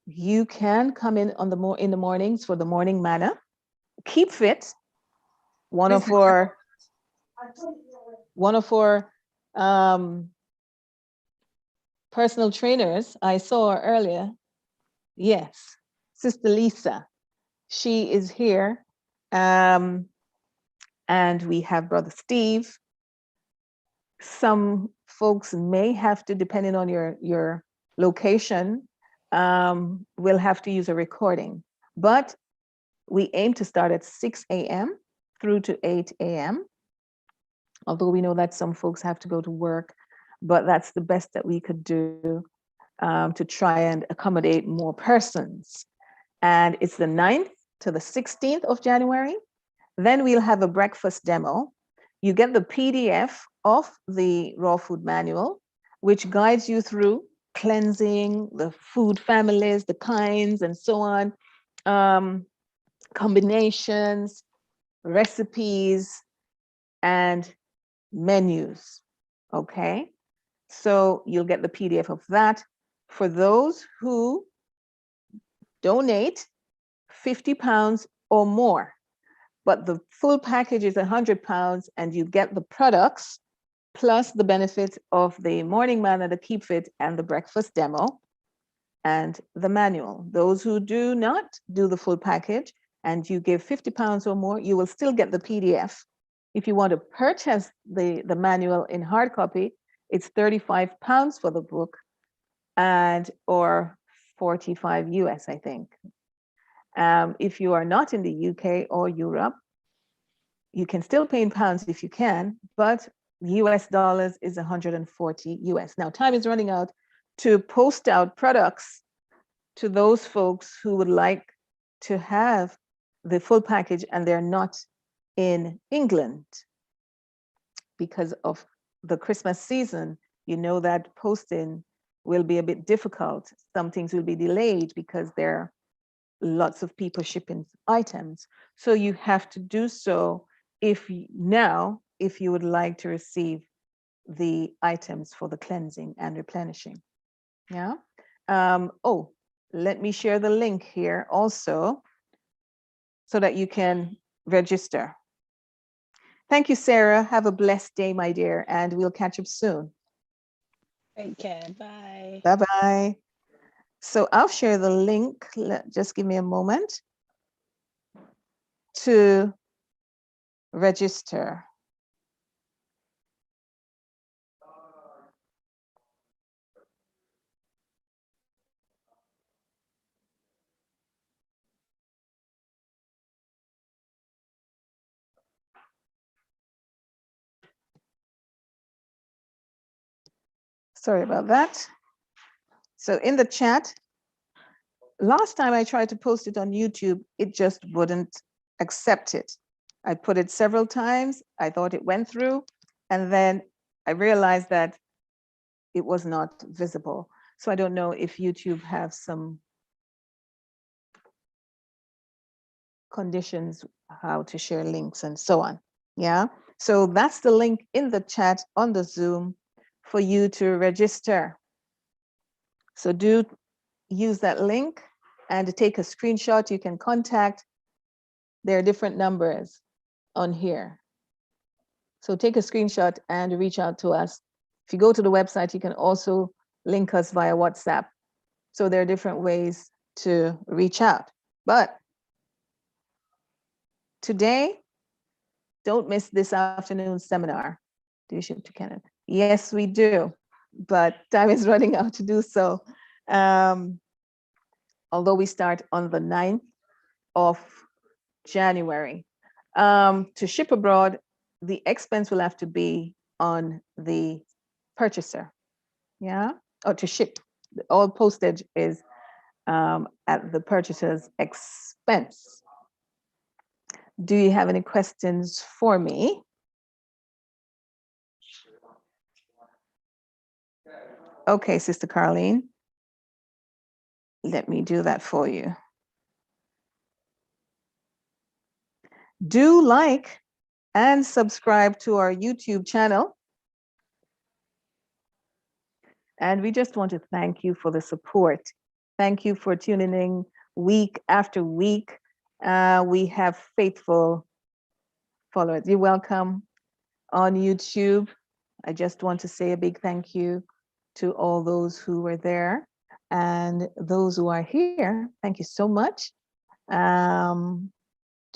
you can come in on in the mornings for the morning manna. Keep Fit, one of our personal trainers I saw her earlier. Yes, Sister Lisa. She is here. And we have Brother Steve. Some folks may have to, depending on your location, will have to use a recording. But we aim to start at 6 a.m. through to 8 a.m. Although we know that some folks have to go to work, but that's the best that we could do to try and accommodate more persons. And it's the 9th to the 16th of January. Then we'll have a breakfast demo. You get the PDF of the raw food manual, which guides you through cleansing, the food families, the kinds, and so on, combinations, recipes, and menus. Okay, so you'll get the PDF of that. For those who donate £50 or more, but the full package is £100 and you get the products plus the benefits of the morning manna, the keep fit, and the breakfast demo and the manual. Those who do not do the full package and you give £50 or more, you will still get the PDF. If you want to purchase the manual in hard copy, it's £35 for the book and or 45 US, I think. If you are not in the UK or Europe, you can still pay in pounds if you can, but US dollars is 140 US. Now, time is running out to post out products to those folks who would like to have the full package and they're not in England because of the Christmas season. You know that posting will be a bit difficult. Some things will be delayed because there are lots of people shipping items. So you have to do so if you would like to receive the items for the cleansing and replenishing. Yeah. Oh, let me share the link here also so that you can register. Thank you, Sarah. Have a blessed day, my dear, and we'll catch up soon. Take care. Bye. Bye-bye. So I'll share the link. Just give me a moment to register. Sorry about that. So in the chat, last time I tried to post it on YouTube, it just wouldn't accept it. I put it several times. I thought it went through, and then I realized that it was not visible. So I don't know if YouTube have some conditions how to share links and so on. Yeah. So that's the link in the chat on the Zoom for you to register. So do use that link and take a screenshot. You can contact. There are different numbers on here. So take a screenshot and reach out to us. If you go to the website, you can also link us via WhatsApp. So there are different ways to reach out. But today, don't miss this afternoon's seminar. Do you ship to Canada? Yes, we do, but time is running out to do so. Although we start on the 9th of January. To ship abroad, the expense will have to be on the purchaser, yeah? Or to ship, all postage is at the purchaser's expense. Do you have any questions for me? Okay, Sister Carlene. Let me do that for you. Do like and subscribe to our YouTube channel. And we just want to thank you for the support. Thank you for tuning in week after week. We have faithful followers. You're welcome on YouTube. I just want to say a big thank you to all those who were there and those who are here. Thank you so much.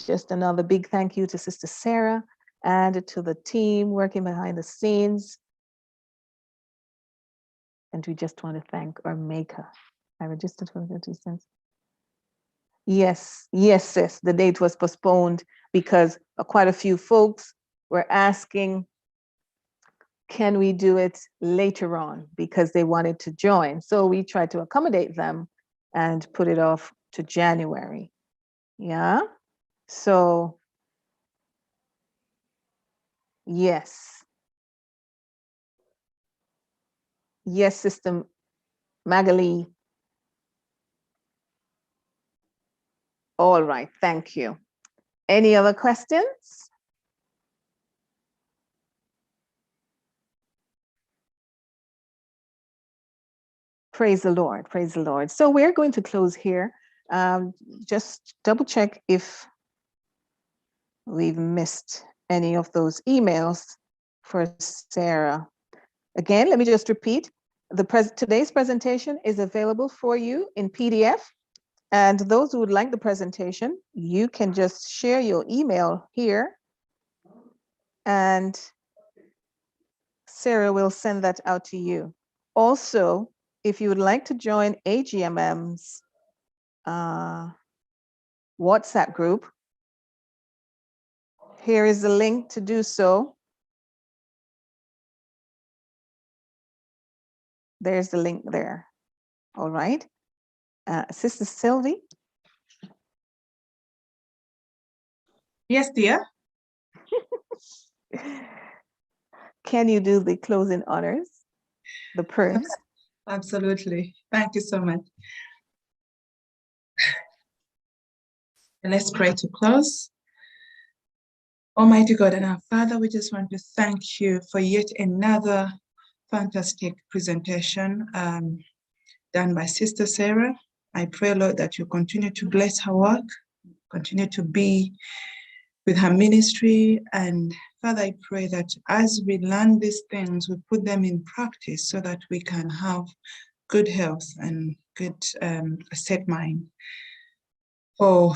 Just another big thank you to Sister Sarah and to the team working behind the scenes. And we just want to thank our maker. I registered for 30 cents. Yes, yes, sis. The date was postponed because quite a few folks were asking, can we do it later on? Because they wanted to join. So we tried to accommodate them and put it off to January. Yeah. So, yes. Yes, Sister Magali. All right, thank you. Any other questions? Praise the Lord. Praise the Lord. So we're going to close here. Just double check if we've missed any of those emails for Sarah. Again, let me just repeat. Today's presentation is available for you in PDF. And those who would like the presentation, you can just share your email here. And Sarah will send that out to you. Also, if you would like to join AGMM's WhatsApp group, here is the link to do so. There's the link there. All right. Sister Sylvie. Yes, dear. Can you do the closing honors, the prayers? Absolutely. Thank you so much. And let's pray to close. Almighty God and our Father, we just want to thank you for yet another fantastic presentation done by Sister Sarah. I pray, Lord, that you continue to bless her work, continue to be with her ministry. And Father, I pray that as we learn these things, we put them in practice so that we can have good health and good set mind. For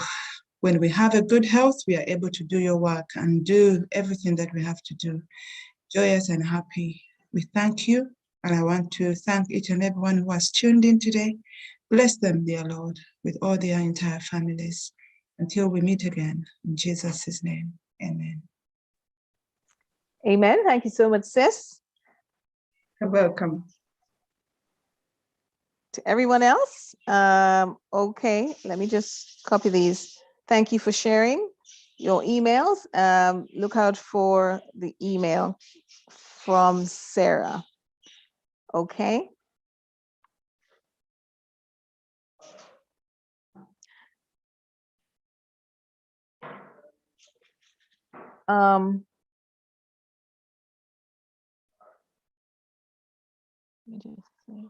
when we have a good health, we are able to do your work and do everything that we have to do, joyous and happy. We thank you, and I want to thank each and everyone who has tuned in today. Bless them, dear Lord, with all their entire families. Until we meet again, in Jesus' name, amen. Amen. Thank you so much, sis. You're welcome. To everyone else, okay, let me just copy these. Thank you for sharing your emails. Look out for the email from Sarah. Okay. Let me just see.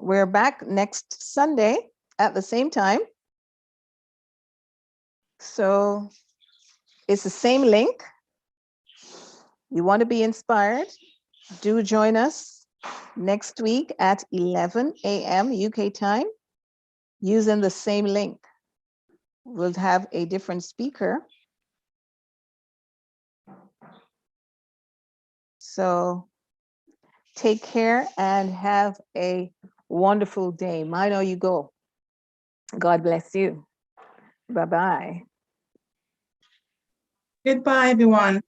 We're back next Sunday at the same time. So it's the same link. You want to be inspired? Do join us next week at 11 a.m. UK time using the same link. We'll have a different speaker. So take care and have a wonderful day. Mind how you go. God bless you. Bye-bye. Goodbye, everyone.